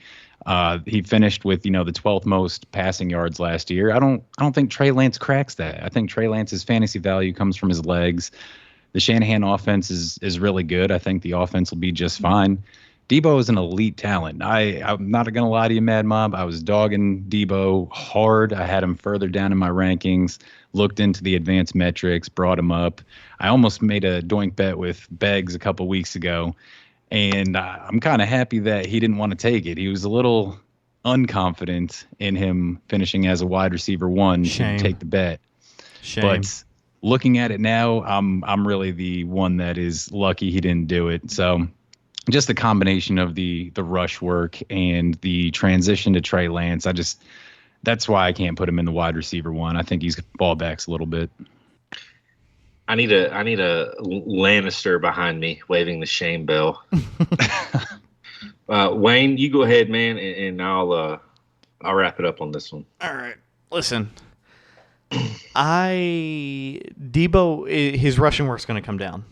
He finished with, the 12th most passing yards last year. I don't think Trey Lance cracks that. I think Trey Lance's fantasy value comes from his legs. The Shanahan offense is really good. I think the offense will be just fine. Debo is an elite talent. I'm not going to lie to you, Mad Mob. I was dogging Debo hard. I had him further down in my rankings, looked into the advanced metrics, brought him up. I almost made a doink bet with Beggs a couple weeks ago, and I'm kind of happy that he didn't want to take it. He was a little unconfident in him finishing as a wide receiver 1 to take the bet. Shame. But looking at it now, I'm really the one that is lucky he didn't do it. So just the combination of the rush work and the transition to Trey Lance, that's why I can't put him in the wide receiver 1. I think he's ball backs a little bit. I need a Lannister behind me waving the shame bell. Wayne, you go ahead, man, and I'll wrap it up on this one. All right. Listen, Debo, his rushing work's going to come down.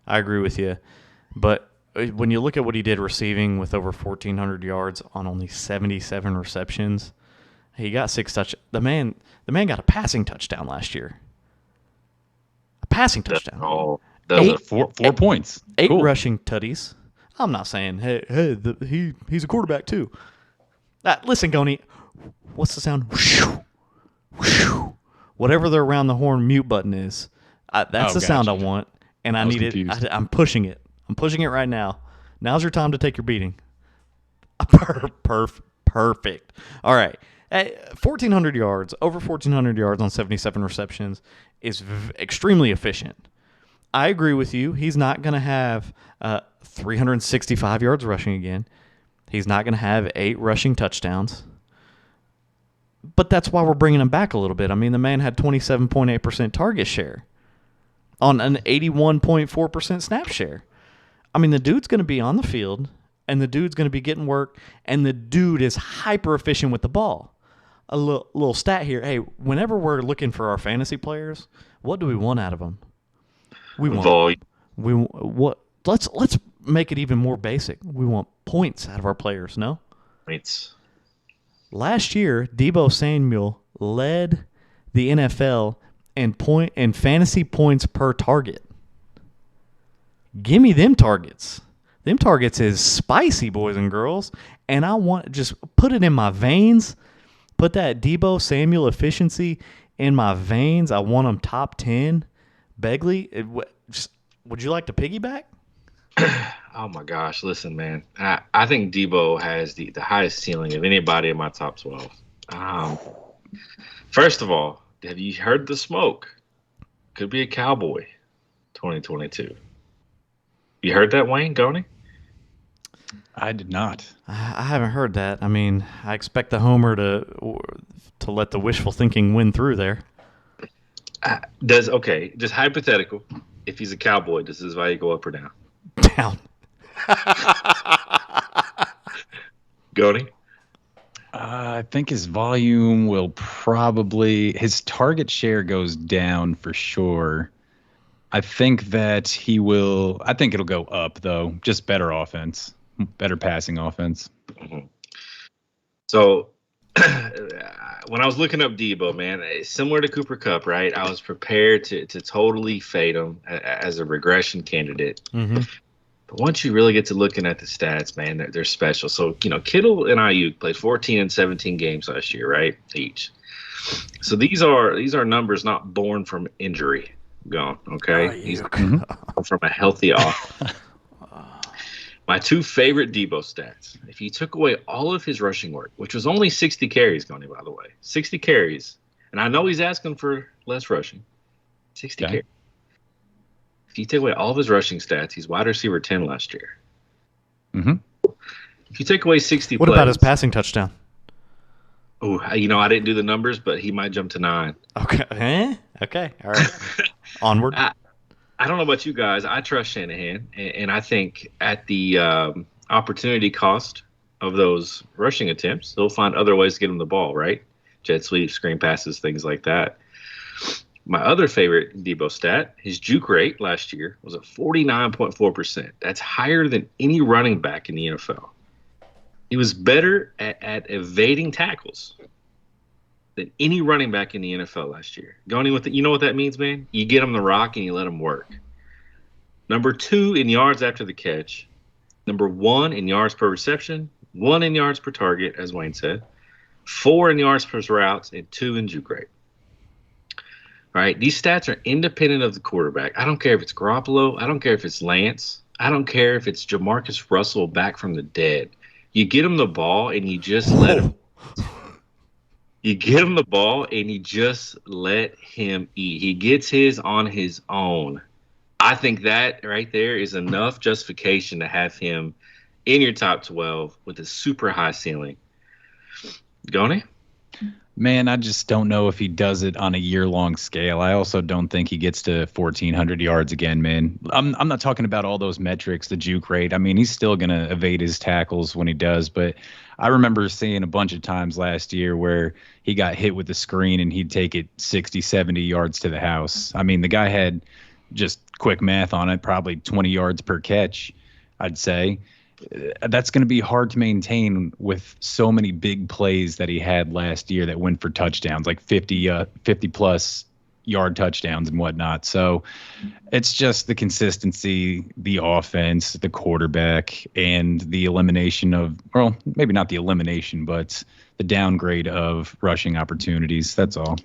I agree with you, but when you look at what he did receiving with over 1,400 yards on only 77 receptions, he got 6 touchdowns. The man got a passing touchdown last year. A passing touchdown. Four points. 8 rushing tutties. I'm not saying, he's a quarterback too. Listen, Goney, what's the sound? Whatever the around the horn mute button is, that's the sound I want, and I need it. I'm pushing it. I'm pushing it right now. Now's your time to take your beating. Perfect. All right. 1,400 yards, over 1,400 yards on 77 receptions is extremely efficient. I agree with you. He's not going to have 365 yards rushing again. He's not going to have 8 rushing touchdowns. But that's why we're bringing him back a little bit. I mean, the man had 27.8% target share on an 81.4% snap share. I mean, the dude's going to be on the field, and the dude's going to be getting work, and the dude is hyper efficient with the ball. A little stat here. Hey, whenever we're looking for our fantasy players, what do we want out of them? We want volume. Let's make it even more basic. We want points out of our players. No, It's Last year, Deebo Samuel led the NFL in fantasy points per target. Give me them targets. Them targets is spicy, boys and girls. And I want just put it in my veins. Put that Deebo Samuel efficiency in my veins. I want him top 10. Begley, would you like to piggyback? oh my gosh! Listen, man. I think Debo has the highest ceiling of anybody in my top 12. First of all, have you heard the smoke? Could be a Cowboy, 2022. You heard that, Wayne Goney? I did not. I haven't heard that. I mean, I expect the homer to let the wishful thinking win through there. Just hypothetical. If he's a Cowboy, does his value go up or down? Down. Goney? I think his volume will his target share goes down for sure. I think it'll go up though. Just better offense, better passing offense. Mm-hmm. So when I was looking up Debo, man, similar to Cooper Kupp, right? I was prepared to totally fade him as a regression candidate. Mm-hmm. But once you really get to looking at the stats, man, they're special. So, Kittle and Ayuk played 14 and 17 games last year, right? Each. So these are numbers not born from injury. Gone, okay? These are from a healthy offense. My two favorite Debo stats. If you took away all of his rushing work, which was only 60 carries, Goney, by the way, 60 carries, and I know he's asking for less rushing, 60 carries. If you take away all of his rushing stats, he's wide receiver 10 last year. Mm-hmm. If you take away 60 what about his passing touchdown? Oh, I didn't do the numbers, but he might jump to 9. Okay. Okay. All right. Onward. I don't know about you guys. I trust Shanahan, and I think at the opportunity cost of those rushing attempts, they'll find other ways to get him the ball, right? Jet sweeps, screen passes, things like that. My other favorite Debo stat, his juke rate last year was at 49.4%. That's higher than any running back in the NFL. He was better at evading tackles than any running back in the NFL last year. Going with you know what that means, man? You get him the rock and you let him work. Number 2 in yards after the catch. Number 1 in yards per reception. 1 in yards per target, as Wayne said. 4 in yards per routes, and 2 in juke rate. All right, these stats are independent of the quarterback. I don't care if it's Garoppolo. I don't care if it's Lance. I don't care if it's Jamarcus Russell back from the dead. You get him the ball and you just let him. You get him the ball and you just let him eat. He gets his on his own. I think that right there is enough justification to have him in your top 12 with a super high ceiling. Goney? Man, I just don't know if he does it on a year-long scale. I also don't think he gets to 1,400 yards again, man. I'm not talking about all those metrics, the juke rate. I mean, he's still going to evade his tackles when he does, but I remember seeing a bunch of times last year where he got hit with the screen and he'd take it 60, 70 yards to the house. I mean, the guy had, just quick math on it, probably 20 yards per catch, I'd say. That's going to be hard to maintain with so many big plays that he had last year that went for touchdowns, like 50 plus yard touchdowns and whatnot. So it's just the consistency, the offense, the quarterback, and the elimination of, well, maybe not the elimination, but the downgrade of rushing opportunities. That's all.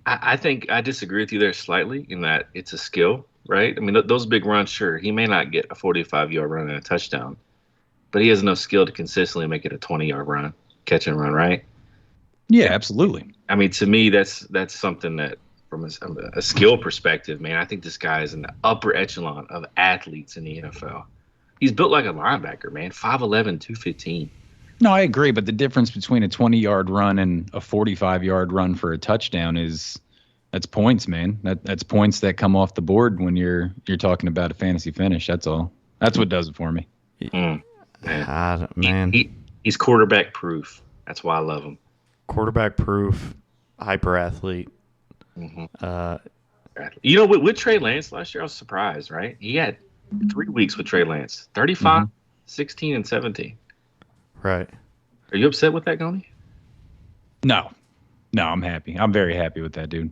I think I disagree with you there slightly in that it's a skill. Right? I mean, those big runs, sure, he may not get a 45-yard run and a touchdown, but he has enough skill to consistently make it a 20-yard run, catch and run, right? Yeah, absolutely. I mean, to me, that's something that from a skill perspective, man, I think this guy is in the upper echelon of athletes in the NFL. He's built like a linebacker, man, 5'11", 215. No, I agree, but the difference between a 20-yard run and a 45-yard run for a touchdown that's points, man. That's points that come off the board when you're talking about a fantasy finish. That's all. That's what does it for me. Man. He's quarterback proof. That's why I love him. Quarterback proof, hyper athlete. Mm-hmm. With Trey Lance last year, I was surprised, right? He had 3 weeks with Trey Lance. 35, 16, and 17. Right. Are you upset with that, Goni? No, I'm happy. I'm very happy with that, dude.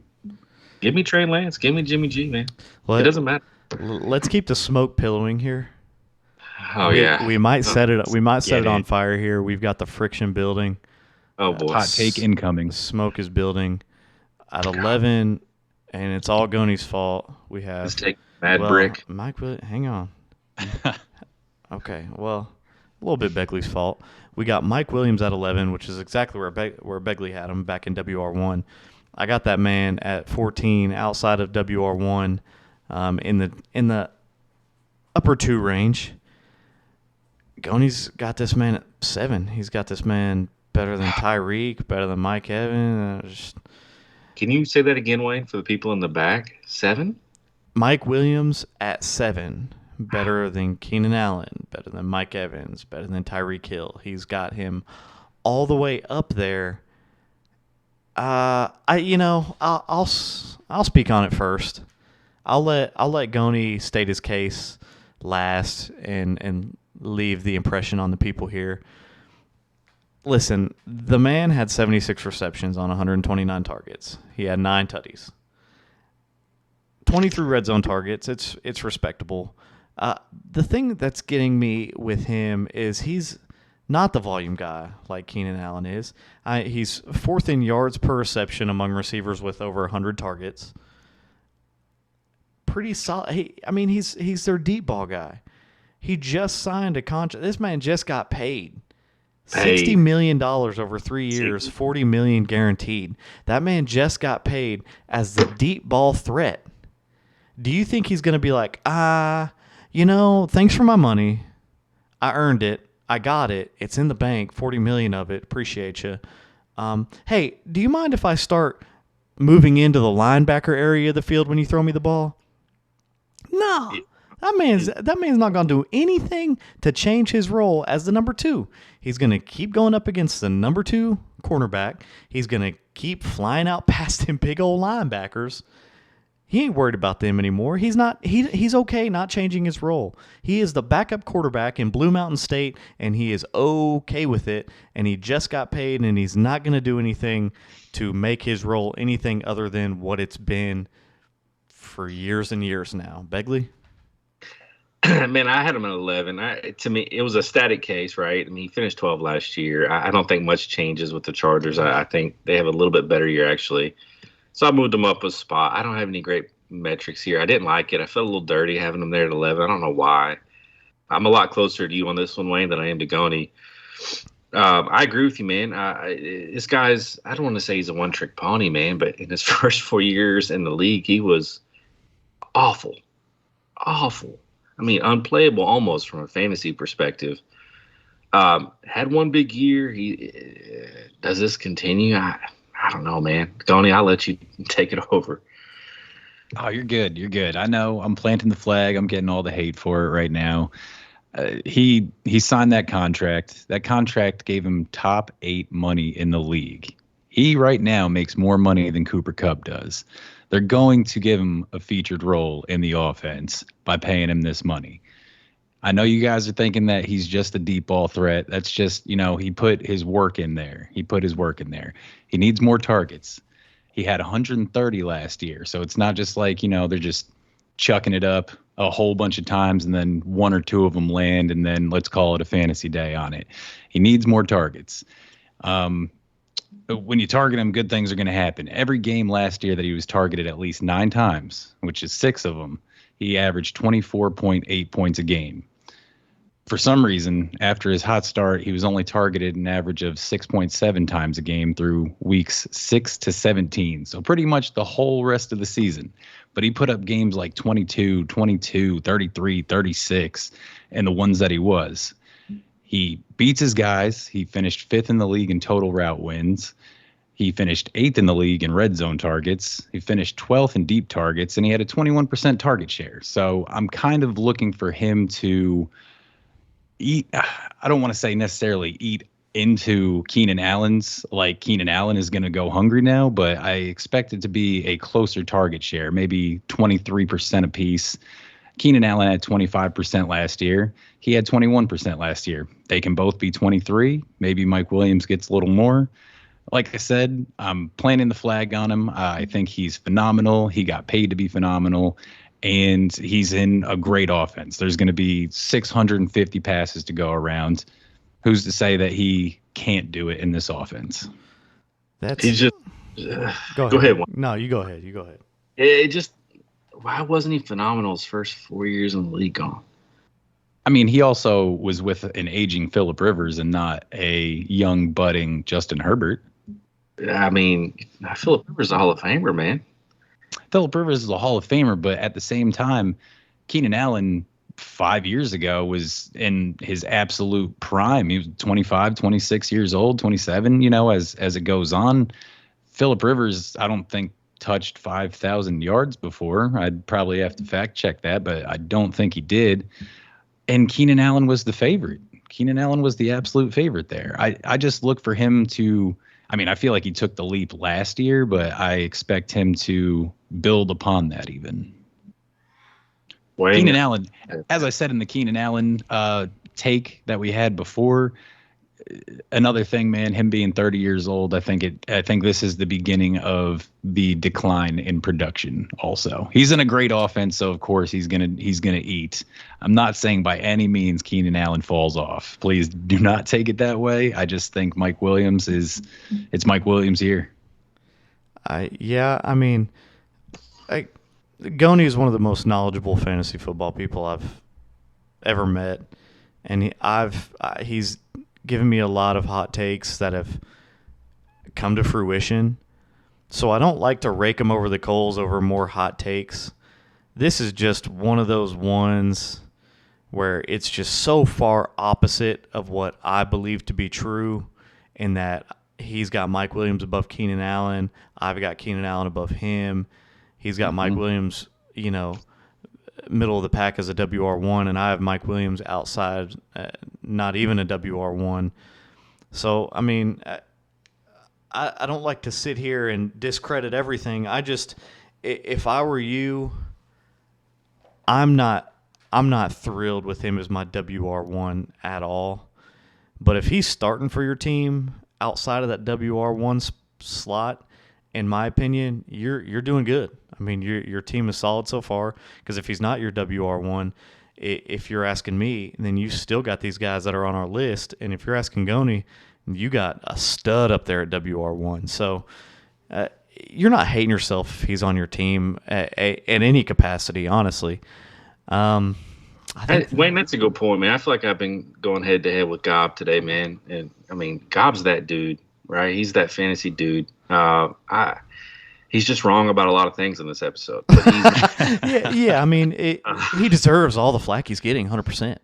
Give me Trey Lance. Give me Jimmy G, man. It doesn't matter. Let's keep the smoke pillowing here. Oh yeah. We might set it. We might set it on it. fire here. We've got the friction building. Oh boy. Hot take incoming. Smoke is building at 11, and it's all Goni's fault. We have Let's take Mad Brick. Mike, hang on. Okay, well, a little bit Begley's fault. We got Mike Williams at 11, which is exactly where Begley had him back in WR1. I got that man at 14 outside of WR1 in the upper 2 range. Goni's got this man at 7. He's got this man better than Tyreek, better than Mike Evans. Can you say that again, Wayne, for the people in the back? 7? Mike Williams at 7. Better than Keenan Allen, better than Mike Evans, better than Tyreek Hill. He's got him all the way up there. I'll speak on it first. I'll let Goni state his case last and leave the impression on the people here. Listen, the man had 76 receptions on 129 targets. He had 9 tutties. 23 red zone targets. It's respectable. The thing that's getting me with him is he's not the volume guy like Keenan Allen is. He's 4th in yards per reception among receivers with over 100 targets. Pretty solid. He's their deep ball guy. He just signed a contract. This man just got paid. $60 million over 3 years, $40 million guaranteed. That man just got paid as the deep ball threat. Do you think he's going to be like, thanks for my money. I earned it. I got it. It's in the bank. 40 million of it. Appreciate you. Hey, do you mind if I start moving into the linebacker area of the field when you throw me the ball? No. That man's not going to do anything to change his role as the number 2. He's going to keep going up against the number 2 cornerback. He's going to keep flying out past them big old linebackers. He ain't worried about them anymore. He's okay not changing his role. He is the backup quarterback in Blue Mountain State, and he is okay with it, and he just got paid, and he's not going to do anything to make his role anything other than what it's been for years and years now. Begley? Man, I had him at 11. To me, it was a static case, right? I mean, he finished 12 last year. I don't think much changes with the Chargers. I think they have a little bit better year, actually. So I moved him up a spot. I don't have any great metrics here. I didn't like it. I felt a little dirty having him there at 11. I don't know why. I'm a lot closer to you on this one, Wayne, than I am to Goni. I agree with you, man. This guy's, I don't want to say he's a one-trick pony, man, but in his first 4 years in the league, he was awful. Awful. I mean, unplayable almost from a fantasy perspective. Had one big year. Does this continue? I don't know, man. Goni, I'll let you take it over. Oh, you're good. You're good. I know I'm planting the flag. I'm getting all the hate for it right now. He signed that contract. That contract gave him top 8 money in the league. He right now makes more money than Cooper Kupp does. They're going to give him a featured role in the offense by paying him this money. I know you guys are thinking that he's just a deep ball threat. That's just, he put his work in there. He needs more targets. He had 130 last year. So it's not just like, they're just chucking it up a whole bunch of times and then 1 or 2 of them land and then let's call it a fantasy day on it. He needs more targets. When you target him, good things are going to happen. Every game last year that he was targeted at least 9 times, which is 6 of them, he averaged 24.8 points a game. For some reason, after his hot start, he was only targeted an average of 6.7 times a game through weeks 6 to 17. So pretty much the whole rest of the season. But he put up games like 22, 33, 36, and the ones that he was. He beats his guys. He finished 5th in the league in total route wins. He finished 8th in the league in red zone targets. He finished 12th in deep targets, and he had a 21% target share. So I'm kind of looking for him to eat. I don't want to say necessarily eat into Keenan Allen's, like Keenan Allen is going to go hungry now, but I expect it to be a closer target share, maybe 23% apiece. Keenan Allen had 25% last year. He had 21% last year. They can both be 23. Maybe Mike Williams gets a little more. Like I said, I'm planting the flag on him. I think he's phenomenal. He got paid to be phenomenal, and he's in a great offense. There's going to be 650 passes to go around. Who's to say that he can't do it in this offense? He's just go ahead. No, you go ahead. You go ahead. It just, why wasn't he phenomenal his first 4 years in the league gone? I mean, he also was with an aging Phillip Rivers and not a young, budding Justin Herbert. I mean, Phillip Rivers is a Hall of Famer, man. Phillip Rivers is a Hall of Famer, but at the same time, Keenan Allen 5 years ago was in his absolute prime. He was 25, 26 years old, 27, as it goes on. Phillip Rivers, I don't think, touched 5,000 yards before. I'd probably have to fact check that, but I don't think he did. And Keenan Allen was the favorite. Keenan Allen was the absolute favorite there. I just look for him to, I feel like he took the leap last year, but I expect him to build upon that even. Keenan Allen, as I said in the Keenan Allen take that we had before, another thing, man, him being 30 years old, I think this is the beginning of the decline in production also. He's in a great offense, so of course he's gonna eat. I'm not saying by any means Keenan Allen falls off. Please do not take it that way. I just think Mike Williams it's Mike Williams' year. Goni is one of the most knowledgeable fantasy football people I've ever met, and he's given me a lot of hot takes that have come to fruition. So I don't like to rake him over the coals over more hot takes. This is just one of those ones where it's just so far opposite of what I believe to be true, in that he's got Mike Williams above Keenan Allen. I've got Keenan Allen above him. He's got Mike Williams, middle of the pack as a WR1, and I have Mike Williams outside, not even a WR1. So, I don't like to sit here and discredit everything. If I were you, I'm not thrilled with him as my WR1 at all. But if he's starting for your team outside of that WR1 slot, in my opinion, you're doing good. Your team is solid so far, because if he's not your WR1, if you're asking me, then you still got these guys that are on our list. And if you're asking Goni, you got a stud up there at WR1. So you're not hating yourself if he's on your team at any capacity, honestly. Wayne, that's a good point, man. I feel like I've been going head to head with Gob today, man. And Gob's that dude, right? He's that fantasy dude. He's just wrong about a lot of things in this episode. But he deserves all the flack he's getting, 100%.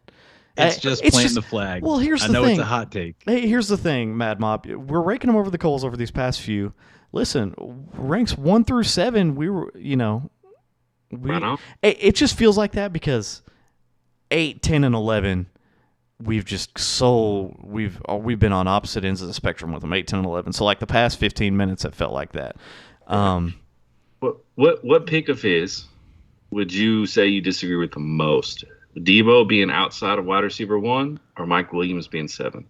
It's just planting the flag. Well, here's the thing. I know it's a hot take. Hey, here's the thing, Mad Mob. We're raking him over the coals over these past few. Listen, ranks 1 through 7, we were, it just feels like that because 8, 10, and 11, we've been on opposite ends of the spectrum with them, 8, 10, and 11. So like the past 15 minutes, it felt like that. What pick of his would you say you disagree with the most? Debo being outside of wide receiver 1, or Mike Williams being 7?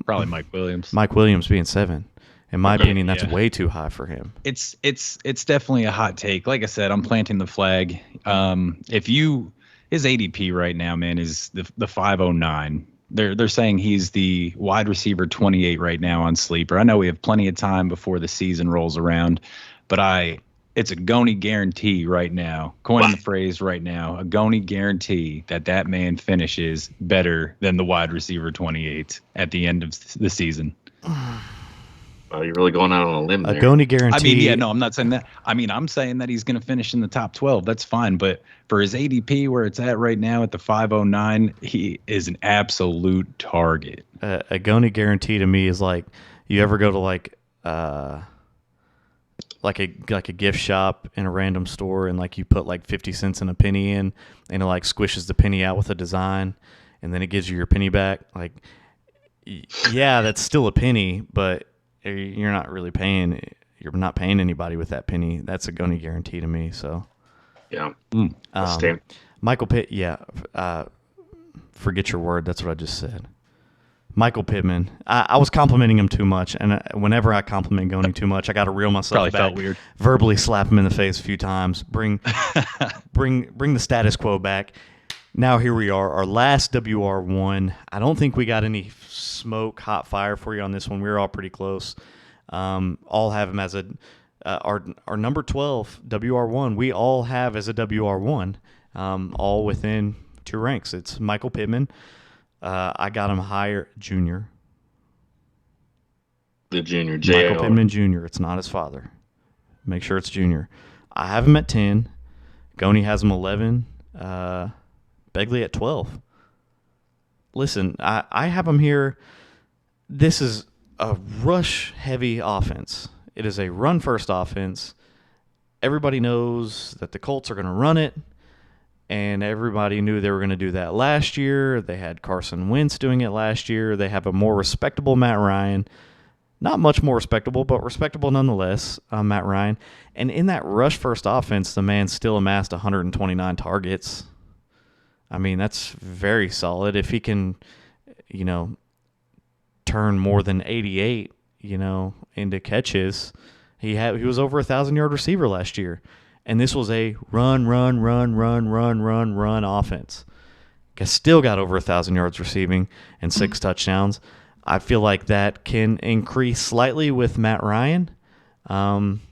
Probably Mike Williams. Mike Williams being 7. In my opinion, that's way too high for him. It's definitely a hot take. Like I said, I'm planting the flag. His ADP right now, man, is the 509. They're saying he's the wide receiver 28 right now on Sleeper. I know we have plenty of time before the season rolls around, but it's a Goni guarantee right now. Coining the phrase right now, a Goni guarantee that man finishes better than the wide receiver 28 at the end of the season. Oh, you're really going out on a limb there. A Goni guarantee. I'm not saying that. I'm saying that he's going to finish in the top 12. That's fine. But for his ADP, where it's at right now at the 509, he is an absolute target. A Goni guarantee to me is like, you ever go to like a gift shop in a random store, and like you put like 50 cents and a penny in, and it like squishes the penny out with a design, and then it gives you your penny back. Like, yeah, that's still a penny, but you're not really paying. You're not paying anybody with that penny. That's a Goni guarantee to me. So, yeah. Michael Pitt, yeah. Forget your word. That's what I just said. Michael Pittman. I was complimenting him too much, and whenever I compliment Goni too much, I got to reel myself Probably back. felt weird. Verbally slap him in the face a few times. Bring the status quo back. Now here we are, our last WR1. I don't think we got any smoke, hot fire for you on this one. We were all pretty close. All have him as our number 12 WR1. We all have as a WR1, all within 2 ranks. It's Michael Pittman. I got him higher, Junior. The Junior, J.R. Michael Pittman Jr. It's not his father. Make sure it's Junior. I have him at 10. Goni has him 11. Begley at 12. Listen, I have him here. This is a rush-heavy offense. It is a run-first offense. Everybody knows that the Colts are going to run it. And everybody knew they were going to do that last year. They had Carson Wentz doing it last year. They have a more respectable Matt Ryan. Not much more respectable, but respectable nonetheless, Matt Ryan. And in that rush-first offense, the man still amassed 129 targets. I mean, that's very solid. If he can, turn more than 88, into catches, he was over a 1,000-yard receiver last year. And this was a run offense. Still got over 1,000 yards receiving and 6 touchdowns. I feel like that can increase slightly with Matt Ryan,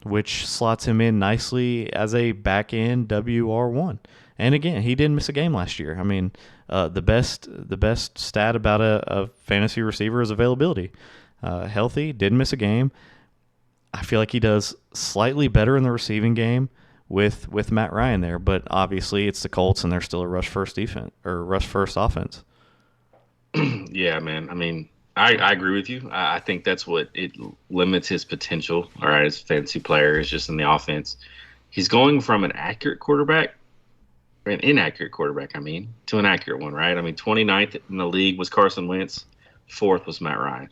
which slots him in nicely as a back-end WR1. And again, he didn't miss a game last year. I mean, the best stat about a fantasy receiver is availability. Healthy, didn't miss a game. I feel like he does slightly better in the receiving game with Matt Ryan there, but obviously it's the Colts and they're still a rush first offense. Yeah, man. I mean, I agree with you. I think that's what it limits his potential. All right, as a fantasy player, is just in the offense. He's going from an inaccurate quarterback, to an accurate one, right? I mean, 29th in the league was Carson Wentz, 4th was Matt Ryan.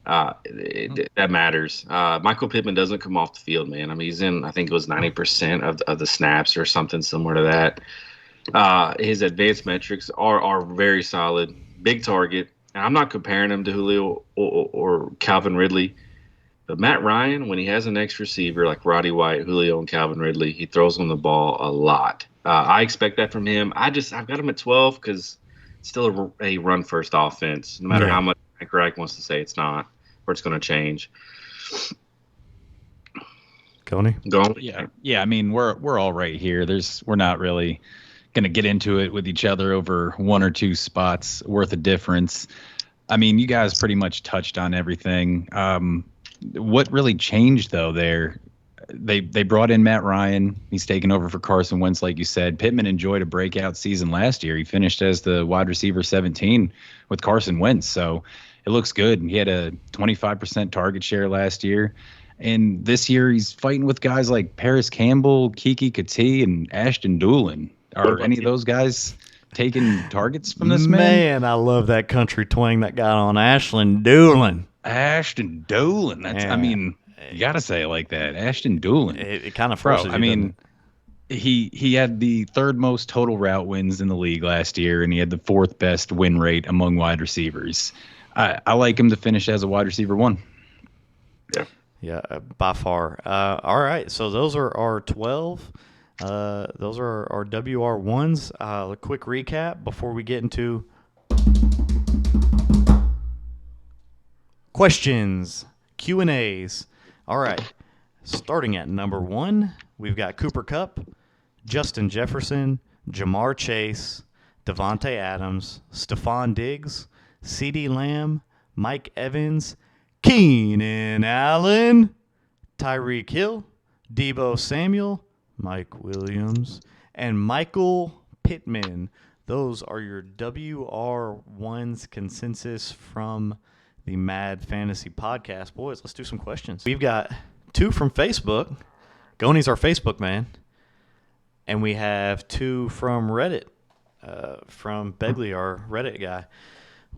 That matters. Michael Pittman doesn't come off the field, man. I mean, he's in, I think it was 90% of the snaps or something similar to that. His advanced metrics are very solid. Big target. And I'm not comparing him to Julio or Calvin Ridley. But Matt Ryan, when he has an X receiver like Roddy White, Julio, and Calvin Ridley, he throws on the ball a lot. I expect that from him. I've got him at 12 because it's still a run-first offense, no matter how much Frank Reich wants to say it's not, or it's going to change. Goni? Yeah. I mean, we're all right here. We're not really going to get into it with each other over 1 or 2 spots worth of difference. I mean, you guys pretty much touched on everything. What really changed though there? They brought in Matt Ryan. He's taken over for Carson Wentz, like you said. Pittman enjoyed a breakout season last year. He finished as the wide receiver 17 with Carson Wentz, so it looks good. He had a 25% target share last year. And this year he's fighting with guys like Paris Campbell, Kiki Kati, and Ashton Doolin. Are any of those guys taking targets from this man? Man, I love that country twang that got on Ashton Doolin. Ashton Doolin. I mean, you got to say it like that. Ashton Doolin. It kind of forces you. I mean, he had the 3rd most total route wins in the league last year, and he had the 4th best win rate among wide receivers. I like him to finish as a wide receiver 1. Yeah, by far. All right, so those are our 12. Those are our WR1s. A quick recap before we get into questions, Q&As. All right, starting at number 1, we've got Cooper Kupp, Justin Jefferson, Jamar Chase, Davonte Adams, Stephon Diggs, CeeDee Lamb, Mike Evans, Keenan Allen, Tyreek Hill, Deebo Samuel, Mike Williams, and Michael Pittman. Those are your WR1's consensus from the Mad Fantasy Podcast. Boys, let's do some questions. We've got 2 from Facebook. Goni's our Facebook man. And we have 2 from Reddit, from Begley, our Reddit guy.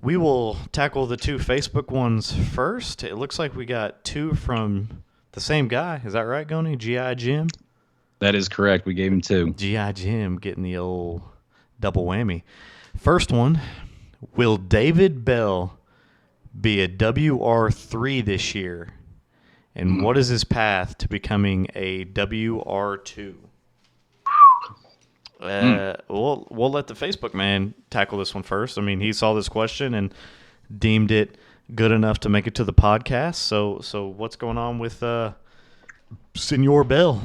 We will tackle the 2 Facebook ones first. It looks like we got 2 from the same guy. Is that right, Goni? G.I. Jim? That is correct. We gave him 2. G.I. Jim getting the old double whammy. First one, will David Bell be a WR3 this year? And what is his path to becoming a WR2? We'll let the Facebook man tackle this one first. I mean, he saw this question and deemed it good enough to make it to the podcast. So what's going on with Senor Bell?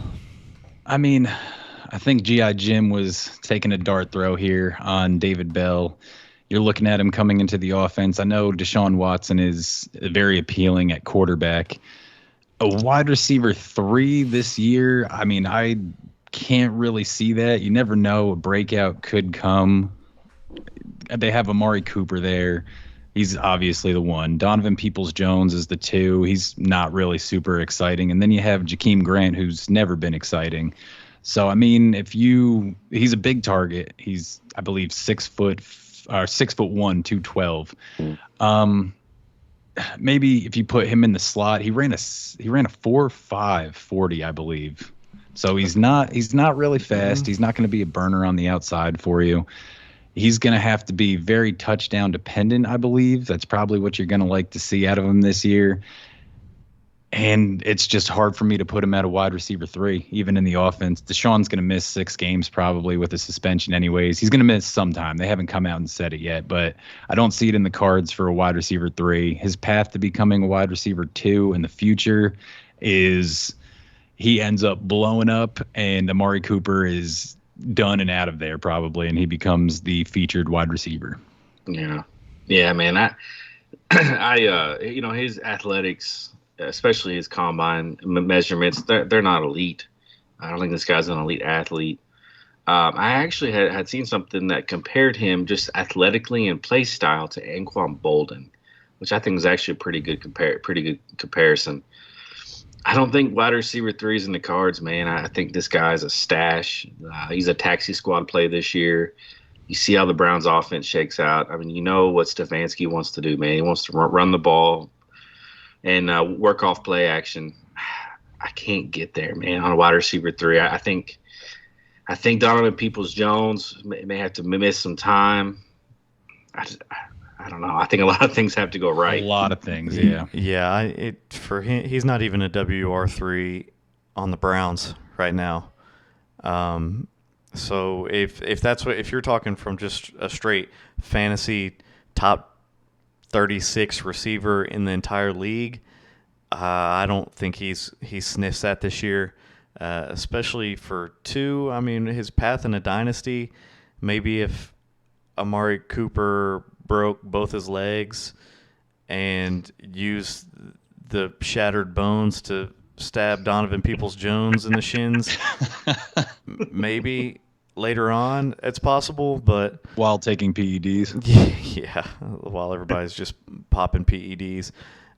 I mean, I think G.I. Jim was taking a dart throw here on David Bell. You're looking at him coming into the offense. I know Deshaun Watson is very appealing at quarterback. A wide receiver 3 this year, I mean, I can't really see that. You never know. A breakout could come. They have Amari Cooper there. He's obviously the one. Donovan Peoples-Jones is the 2. He's not really super exciting. And then you have Jakeem Grant, who's never been exciting. So, I mean, he's a big target. He's, I believe, 6'1", 212. Maybe if you put him in the slot, he ran a 4.5 40, I believe. So he's not really fast. He's not going to be a burner on the outside for you. He's going to have to be very touchdown dependent, I believe. That's probably what you're going to like to see out of him this year. And it's just hard for me to put him at a wide receiver 3, even in the offense. Deshaun's going to miss 6 games probably with a suspension anyways. He's going to miss sometime. They haven't come out and said it yet, but I don't see it in the cards for a wide receiver 3. His path to becoming a wide receiver 2 in the future is he ends up blowing up and Amari Cooper is done and out of there probably, and he becomes the featured wide receiver. Yeah, man. His athletics, especially his combine measurements, they're not elite. I don't think this guy's an elite athlete. I actually had seen something that compared him just athletically and play style to Anquan Bolden, which I think is actually a pretty good comparison. I don't think wide receiver 3 is in the cards, man. I think this guy's a stash. He's a taxi squad play this year. You see how the Browns offense shakes out. I mean, you know what Stefanski wants to do, man. He wants to run the ball and work off play action. I can't get there, man, on a wide receiver 3. I think Donovan Peoples-Jones may have to miss some time. I don't know. I think a lot of things have to go right. A lot of things, yeah. Yeah, for him, he's not even a WR3 on the Browns right now. So if you're talking from just a straight fantasy top 36 receiver in the entire league, I don't think he sniffs that this year, especially for 2. I mean, his path in a dynasty, maybe if Amari Cooper broke both his legs and used the shattered bones to stab Donovan Peoples-Jones in the shins, maybe later on it's possible, but while taking PEDs. Yeah, while everybody's just popping PEDs.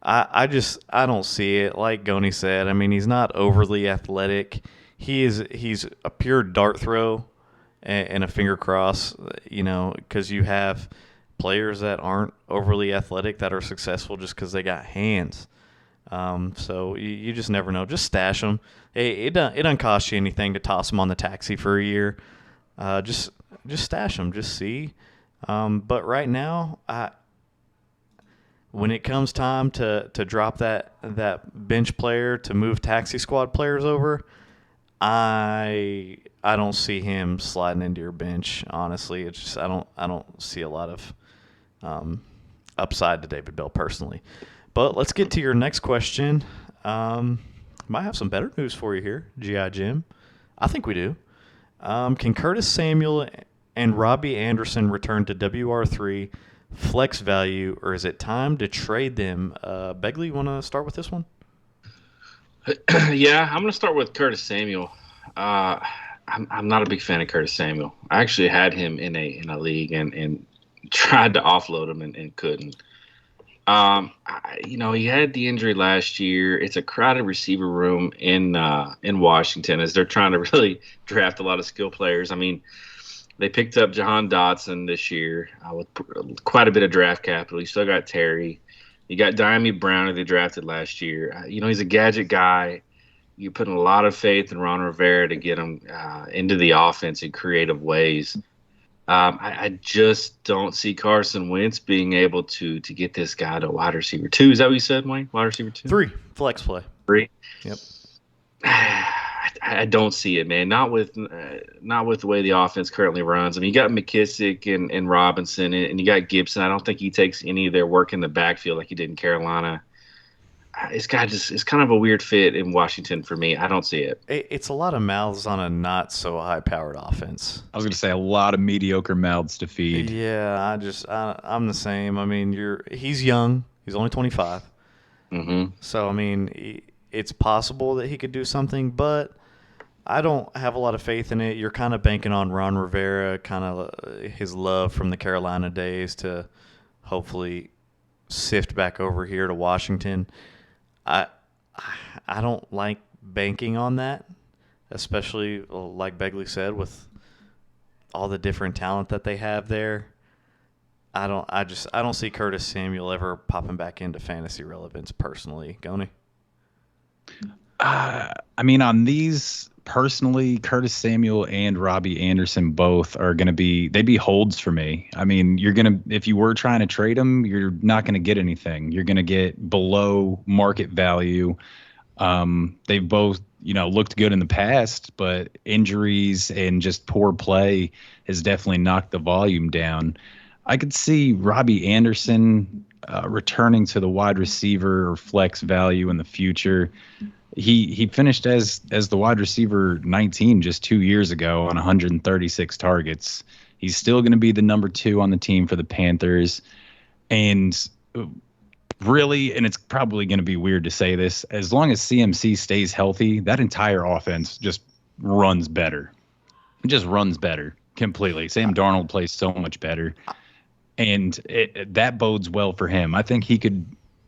I don't see it. Like Goni said, I mean, he's not overly athletic. He's a pure dart throw and a finger cross, because you have players that aren't overly athletic that are successful just because they got hands. So you just never know. Just stash them. It doesn't cost you anything to toss them on the taxi for a year. Just stash them. Just see. But right now, when it comes time to drop that bench player to move taxi squad players over, I don't see him sliding into your bench. Honestly, it's just I don't see a lot of upside to David Bell personally. But let's get to your next question. Might have some better news for you here, G.I. Jim. I think we do. Can Curtis Samuel and Robbie Anderson return to WR3 flex value, or is it time to trade them? Begley, you want to start with this one? Yeah, I'm going to start with Curtis Samuel. I'm not a big fan of Curtis Samuel. I actually had him in a league and tried to offload him and couldn't. He had the injury last year. It's a crowded receiver room in Washington as they're trying to really draft a lot of skill players. I mean, they picked up Jahan Dotson this year with quite a bit of draft capital. You still got Terry. You got Diami Brown, who they drafted last year. He's a gadget guy. you're putting a lot of faith in Ron Rivera to get him into the offense in creative ways. I just don't see Carson Wentz being able to get this guy to wide receiver 2. Is that what you said, Wayne? Wide receiver 2? 3, flex play. 3? Yep. I don't see it, man. Not with the way the offense currently runs. I mean, you got McKissick and Robinson, and you got Gibson. I don't think he takes any of their work in the backfield like he did in Carolina. It's kind of a weird fit in Washington for me. I don't see it. It's a lot of mouths on a not so high-powered offense. I was going to say a lot of mediocre mouths to feed. Yeah, I'm the same. I mean, he's young. He's only 25. Mm-hmm. So I mean, it's possible that he could do something, but I don't have a lot of faith in it. You're kind of banking on Ron Rivera, kind of his love from the Carolina days to hopefully sift back over here to Washington. I don't like banking on that, especially like Begley said, with all the different talent that they have there. I don't see Curtis Samuel ever popping back into fantasy relevance personally. Goni? I mean, on these personally, Curtis Samuel and Robbie Anderson both are going to they'd be holds for me. I mean, if you were trying to trade them, you're not going to get anything. You're going to get below market value. They've both, looked good in the past, but injuries and just poor play has definitely knocked the volume down. I could see Robbie Anderson returning to the wide receiver or flex value in the future. He finished as the wide receiver 19 just 2 years ago on 136 targets. He's still going to be the number 2 on the team for the Panthers. And really, and it's probably going to be weird to say this, as long as CMC stays healthy, that entire offense just runs better. It just runs better completely. Sam Darnold plays so much better. And that bodes well for him. I think he could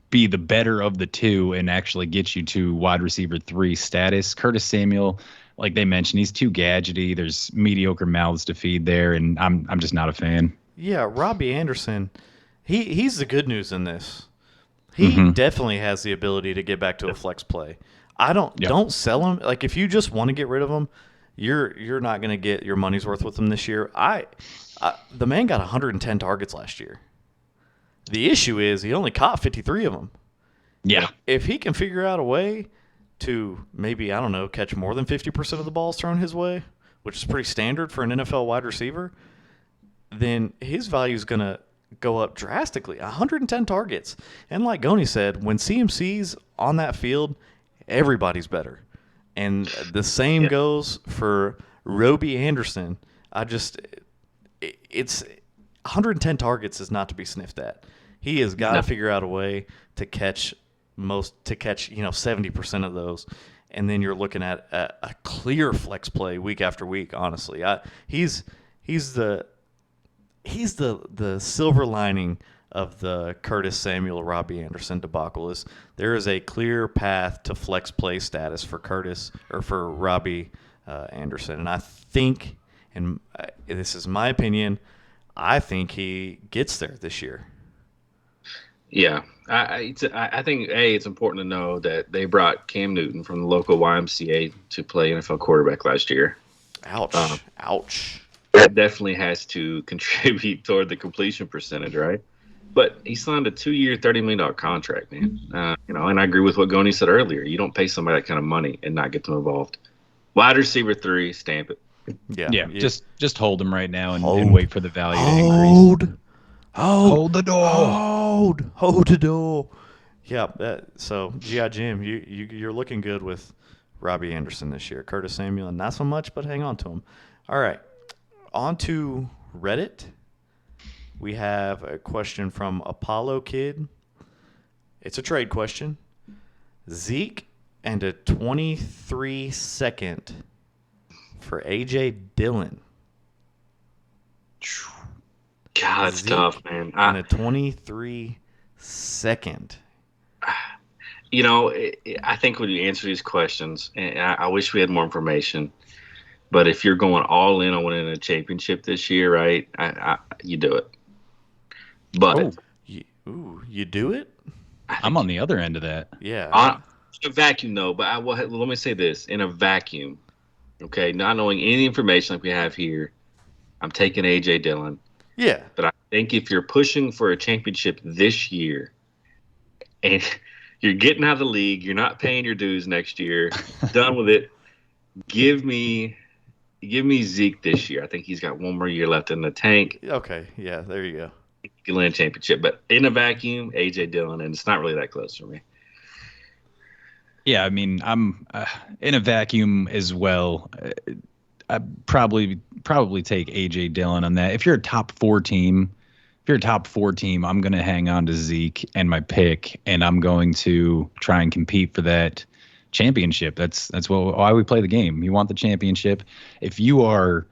be the better of the two and actually get you to wide receiver 3 status. Curtis Samuel, like they mentioned, he's too gadgety. There's mediocre mouths to feed there, and I'm just not a fan. Yeah, Robbie Anderson, he's the good news in this. He definitely has the ability to get back to a flex play. Don't sell him. Like, if you just want to get rid of him, you're not going to get your money's worth with him this year. The man got 110 targets last year. The issue is he only caught 53 of them. Yeah. If he can figure out a way to maybe, I don't know, catch more than 50% of the balls thrown his way, which is pretty standard for an NFL wide receiver, then his value is going to go up drastically. 110 targets. And like Goni said, when CMC's on that field, everybody's better. And the same goes for Roby Anderson. It's 110 targets is not to be sniffed at. He has got to figure out a way to catch 70% of those, and then you're looking at a clear flex play week after week. Honestly, he's the silver lining of the Curtis Samuel Robbie Anderson debacle is there is a clear path to flex play status for Robbie Anderson, and I think, and this is my opinion, I think he gets there this year. Yeah, I think it's important to know that they brought Cam Newton from the local YMCA to play NFL quarterback last year. Ouch. That definitely has to contribute toward the completion percentage, right? But he signed a 2-year, $30 million contract, man. And I agree with what Goni said earlier. You don't pay somebody that kind of money and not get them involved. Wide receiver 3, stamp it. Yeah. Just hold him right now and wait for the value to increase. Hold the door. Hold the door. Yeah. So, G.I. Jim, you're looking good with Robbie Anderson this year. Curtis Samuel, not so much, but hang on to him. All right. On to Reddit. We have a question from Apollo Kid. It's a trade question. Zeke and a 23 second for A.J. Dillon. God, that's tough, man. And a 23 second. I think when you answer these questions, and I wish we had more information, but if you're going all in on winning a championship this year, right, you do it. But you do it? I'm on the other end of that. Yeah. a vacuum, though. But let me say this: in a vacuum, okay, not knowing any information like we have here, I'm taking AJ Dillon. Yeah. But I think if you're pushing for a championship this year, and you're getting out of the league, you're not paying your dues next year, done with it. Give me Zeke this year. I think he's got one more year left in the tank. Okay, yeah, there you go. He can win a championship, but in a vacuum, AJ Dillon, and it's not really that close for me. Yeah, I mean, I'm in a vacuum as well. I'd probably take AJ Dillon on that. If you're a top four team, I'm going to hang on to Zeke and my pick, and I'm going to try and compete for that championship. That's why we play the game. You want the championship. If you are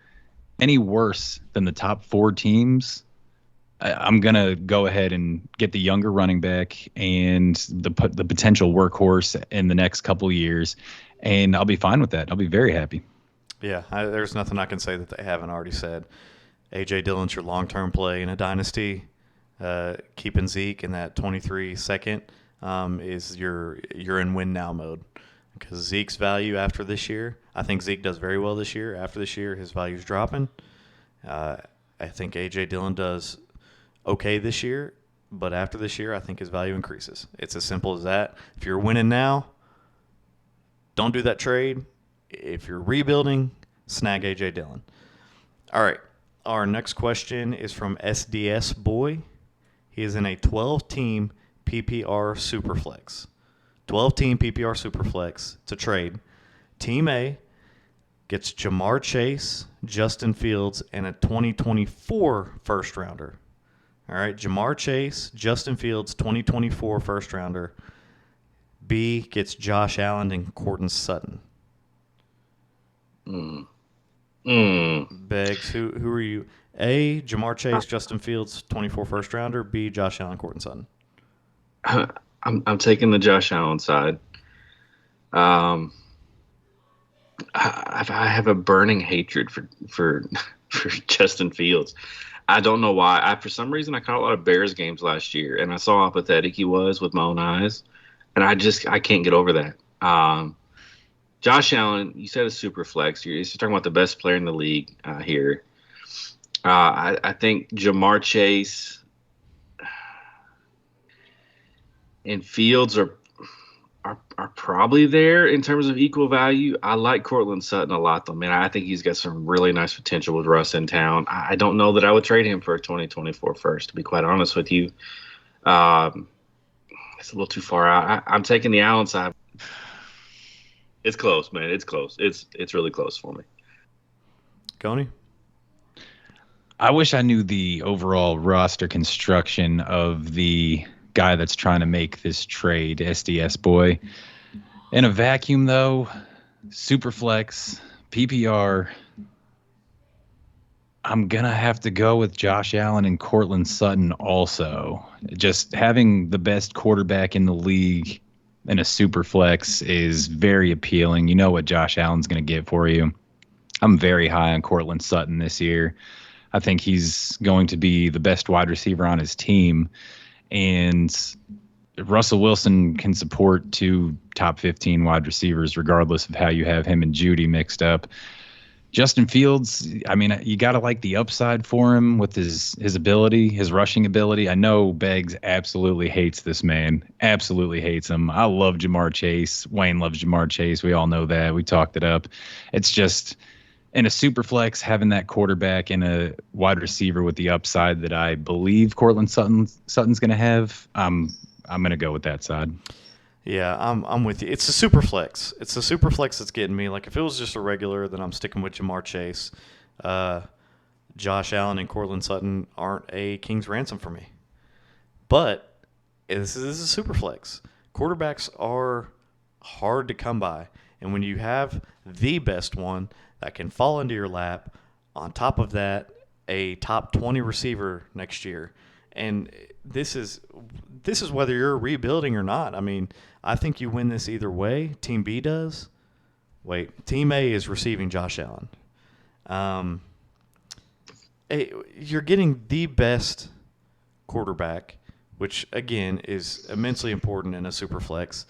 any worse than the top four teams, I'm going to go ahead and get the younger running back and the potential workhorse in the next couple of years, and I'll be fine with that. I'll be very happy. Yeah, there's nothing I can say that they haven't already said. A.J. Dillon's your long-term play in a dynasty. Keeping Zeke in that 23 second is you're in win-now mode. Because Zeke's value after this year, I think Zeke does very well this year. After this year, his value's dropping. I think A.J. Dillon does okay this year, but after this year, I think his value increases. It's as simple as that. If you're winning now, don't do that trade. If you're rebuilding, snag A.J. Dillon. All right. Our next question is from SDS Boy. He is in a 12-team PPR Superflex. 12-team PPR Superflex to trade. Team A gets Jamar Chase, Justin Fields, and a 2024 first-rounder. All right, Jamar Chase, Justin Fields, 2024 first-rounder. B gets Josh Allen and Courtland Sutton. Beggs, who are you? A, Jamar Chase, Justin Fields, 24 first-rounder. B, Josh Allen, Courtland Sutton. I'm taking the Josh Allen side. I have a burning hatred for Justin Fields. I don't know why. For some reason, I caught a lot of Bears games last year, and I saw how pathetic he was with my own eyes, and I can't get over that. Josh Allen, you said a super flex. You're talking about the best player in the league here. I think Jamar Chase and Fields are probably there in terms of equal value. I like Courtland Sutton a lot, though, man. I think he's got some really nice potential with Russ in town. I don't know that I would trade him for a 2024 first, to be quite honest with you. It's a little too far out. I'm taking the Allen side. It's close, man. It's close. It's really close for me. Coney? I wish I knew the overall roster construction of the guy that's trying to make this trade, SDS Boy. In a vacuum, though, Superflex, PPR, I'm going to have to go with Josh Allen and Courtland Sutton also. Just having the best quarterback in the league in a Superflex is very appealing. You know what Josh Allen's going to get for you. I'm very high on Courtland Sutton this year. I think he's going to be the best wide receiver on his team. And Russell Wilson can support two top 15 wide receivers regardless of how you have him and Judy mixed up. Justin Fields, I mean, you got to like the upside for him with his ability, his rushing ability. I know Beggs absolutely hates this man, absolutely hates him. I love Jamar Chase. Wayne loves Jamar Chase. We all know that. We talked it up. It's just in a super flex, having that quarterback and a wide receiver with the upside that I believe Courtland Sutton's going to have, I'm going to go with that side. Yeah, I'm with you. It's a super flex. It's a super flex that's getting me. Like, if it was just a regular, then I'm sticking with Jamar Chase. Josh Allen and Courtland Sutton aren't a king's ransom for me. But this is a super flex. Quarterbacks are hard to come by. And when you have the best one that can fall into your lap, on top of that, a top 20 receiver next year. And this is whether you're rebuilding or not. I mean, I think you win this either way. Team B does. Wait, Team A is receiving Josh Allen. You're getting the best quarterback, which, again, is immensely important in a super flex.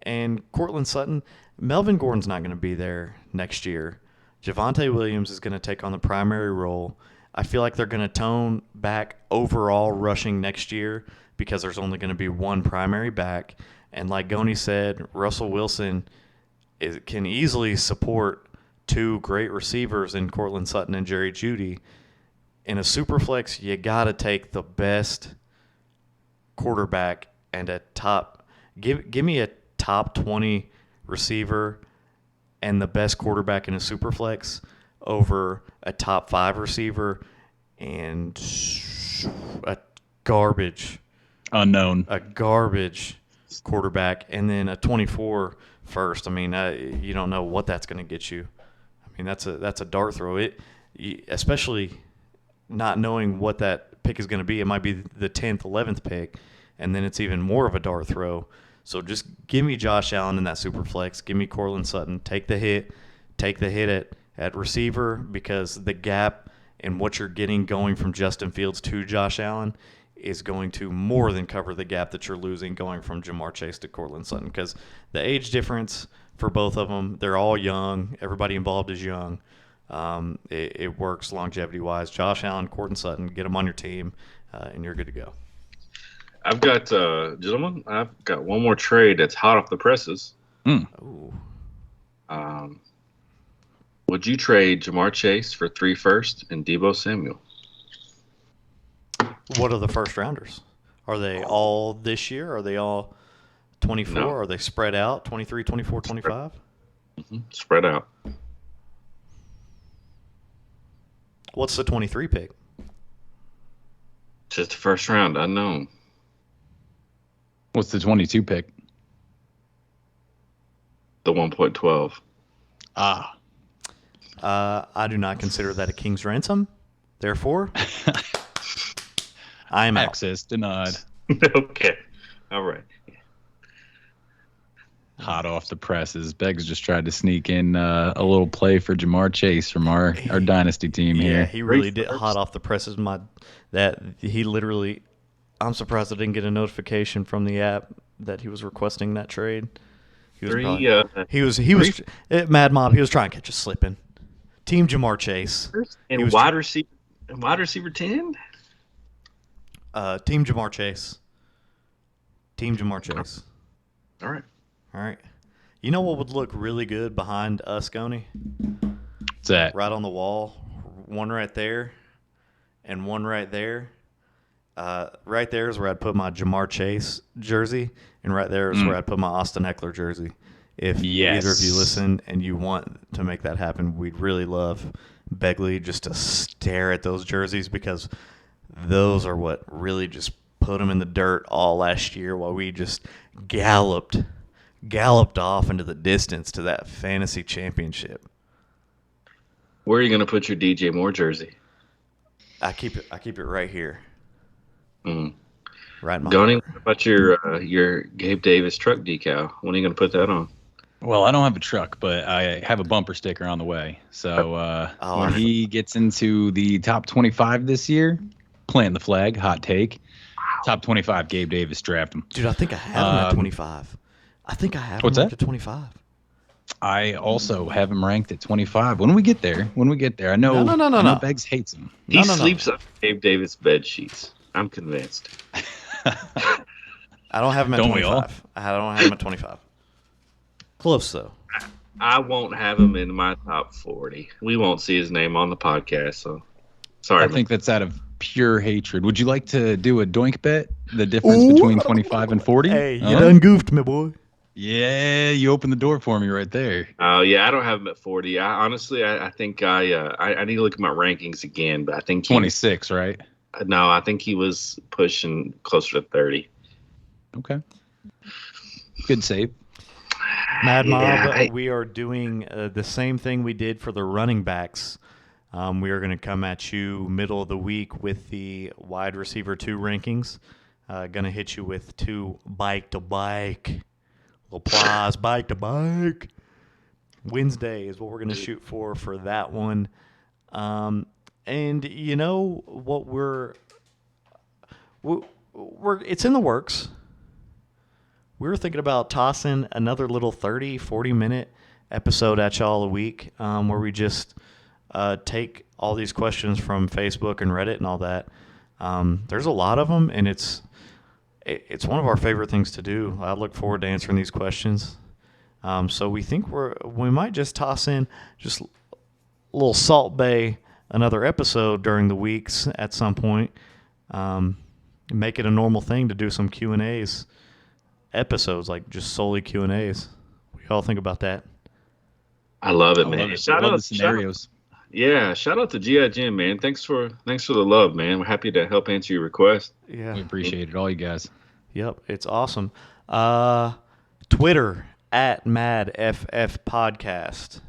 And Cortland Sutton, Melvin Gordon's not going to be there next year. Javonte Williams is going to take on the primary role. I feel like they're going to tone back overall rushing next year because there's only going to be one primary back. And like Goni said, Russell Wilson can easily support two great receivers in Cortland Sutton and Jerry Jeudy. In a super flex, you got to take the best quarterback and a top – give me a top 20 receiver and the best quarterback in a super flex over a top 5 receiver and a garbage quarterback and then a 24 first. I mean, you don't know what that's going to get you. I mean, that's a dart throw. Especially not knowing what that pick is going to be. It might be the 10th, 11th pick, and then it's even more of a dart throw. So just give me Josh Allen in that super flex. Give me Cortland Sutton. Take the hit at receiver because the gap in what you're getting going from Justin Fields to Josh Allen is going to more than cover the gap that you're losing going from Jamar Chase to Cortland Sutton because the age difference for both of them, they're all young. Everybody involved is young. It works longevity-wise. Josh Allen, Cortland Sutton, get them on your team, and you're good to go. I've got, gentlemen, I've got one more trade that's hot off the presses. Ooh. Would you trade Jamar Chase for 3 firsts and Deebo Samuel? What are the first rounders? Are they all this year? Are they all 24? No. Are they spread out, 23, 24, 25? Spread out. What's the 23 pick? Just the first round, unknown. What's the 22 pick? The 1.12. I do not consider that a king's ransom. Therefore, I am out. Access denied. Okay. All right. Hot off the presses. Beggs just tried to sneak in a little play for Jamar Chase from our dynasty team here. Yeah, he really did hot off the presses. I'm surprised I didn't get a notification from the app that he was requesting that trade. He was Mad Mob. He was trying to catch us slipping. Team Jamar Chase. And wide receiver 10? Team Jamar Chase. All right. You know what would look really good behind us, Goni? What's that? Right on the wall. One right there and one right there. Right there is where I'd put my Jamar Chase jersey, and right there is where I'd put my Austin Eckler jersey. If either of you listen and you want to make that happen, we'd really love Begley just to stare at those jerseys because those are what really just put them in the dirt all last year while we just galloped off into the distance to that fantasy championship. Where are you going to put your DJ Moore jersey? I keep it right here. Right in my Goni, heart. what about your Gabe Davis truck decal? When are you going to put that on? Well, I don't have a truck, but I have a bumper sticker on the way. So when he gets into the top 25 this year, plant the flag, hot take. Top 25, Gabe Davis, draft him. Dude, I think I have him at 25. I think I have him at 25. I also have him ranked at 25. When we get there, I know, No. Beggs hates him. He sleeps on Gabe Davis bed sheets. I'm convinced. I don't have him at 25. I don't have him at 25. Close, though. I won't have him in my top 40. We won't see his name on the podcast, so sorry. I think that's out of pure hatred. Would you like to do a doink bet? The difference between 25 and 40? Hey, you done goofed me, boy. Yeah, you opened the door for me right there. Oh, yeah, I don't have him at 40. Honestly, I think I need to look at my rankings again, but I think 26, right? No, I think he was pushing closer to 30. Okay. Good save. Mad Mob, we are doing the same thing we did for the running backs. We are going to come at you middle of the week with the wide receiver 2 rankings. Going to hit you with 2 bike-to-bike. Applause, bike-to-bike. Wednesday is what we're going to shoot for that one. And you know what we're it's in the works. we were thinking about tossing another little 30, 40-minute episode at y'all a week where we just take all these questions from Facebook and Reddit and all that. There's a lot of them, and it's one of our favorite things to do. I look forward to answering these questions. So we think we might just toss in just a little Salt Bay, another episode during the weeks at some point. Make it a normal thing to do some Q&As episodes, like just solely Q&As. What do y'all think about that? I love it, man. Shout out to scenarios. Shout out to G.I. Jim, man. Thanks for the love, man. We're happy to help answer your request. Yeah, we appreciate it, all you guys. Yep, it's awesome. Twitter at MadFF Podcast.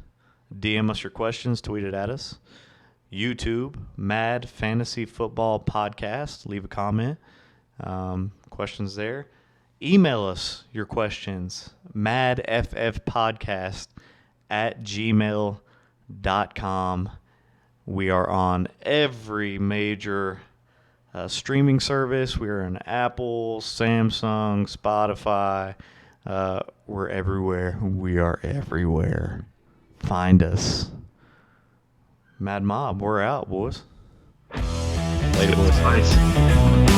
DM us your questions, tweet it at us. YouTube, Mad Fantasy Football Podcast. Leave a comment. Questions there. Email us your questions, madffpodcast@gmail.com. We are on every major streaming service. We are on Apple, Samsung, Spotify. We're everywhere. We are everywhere. Find us. Mad Mob, we're out, boys. Later, boys. Nice.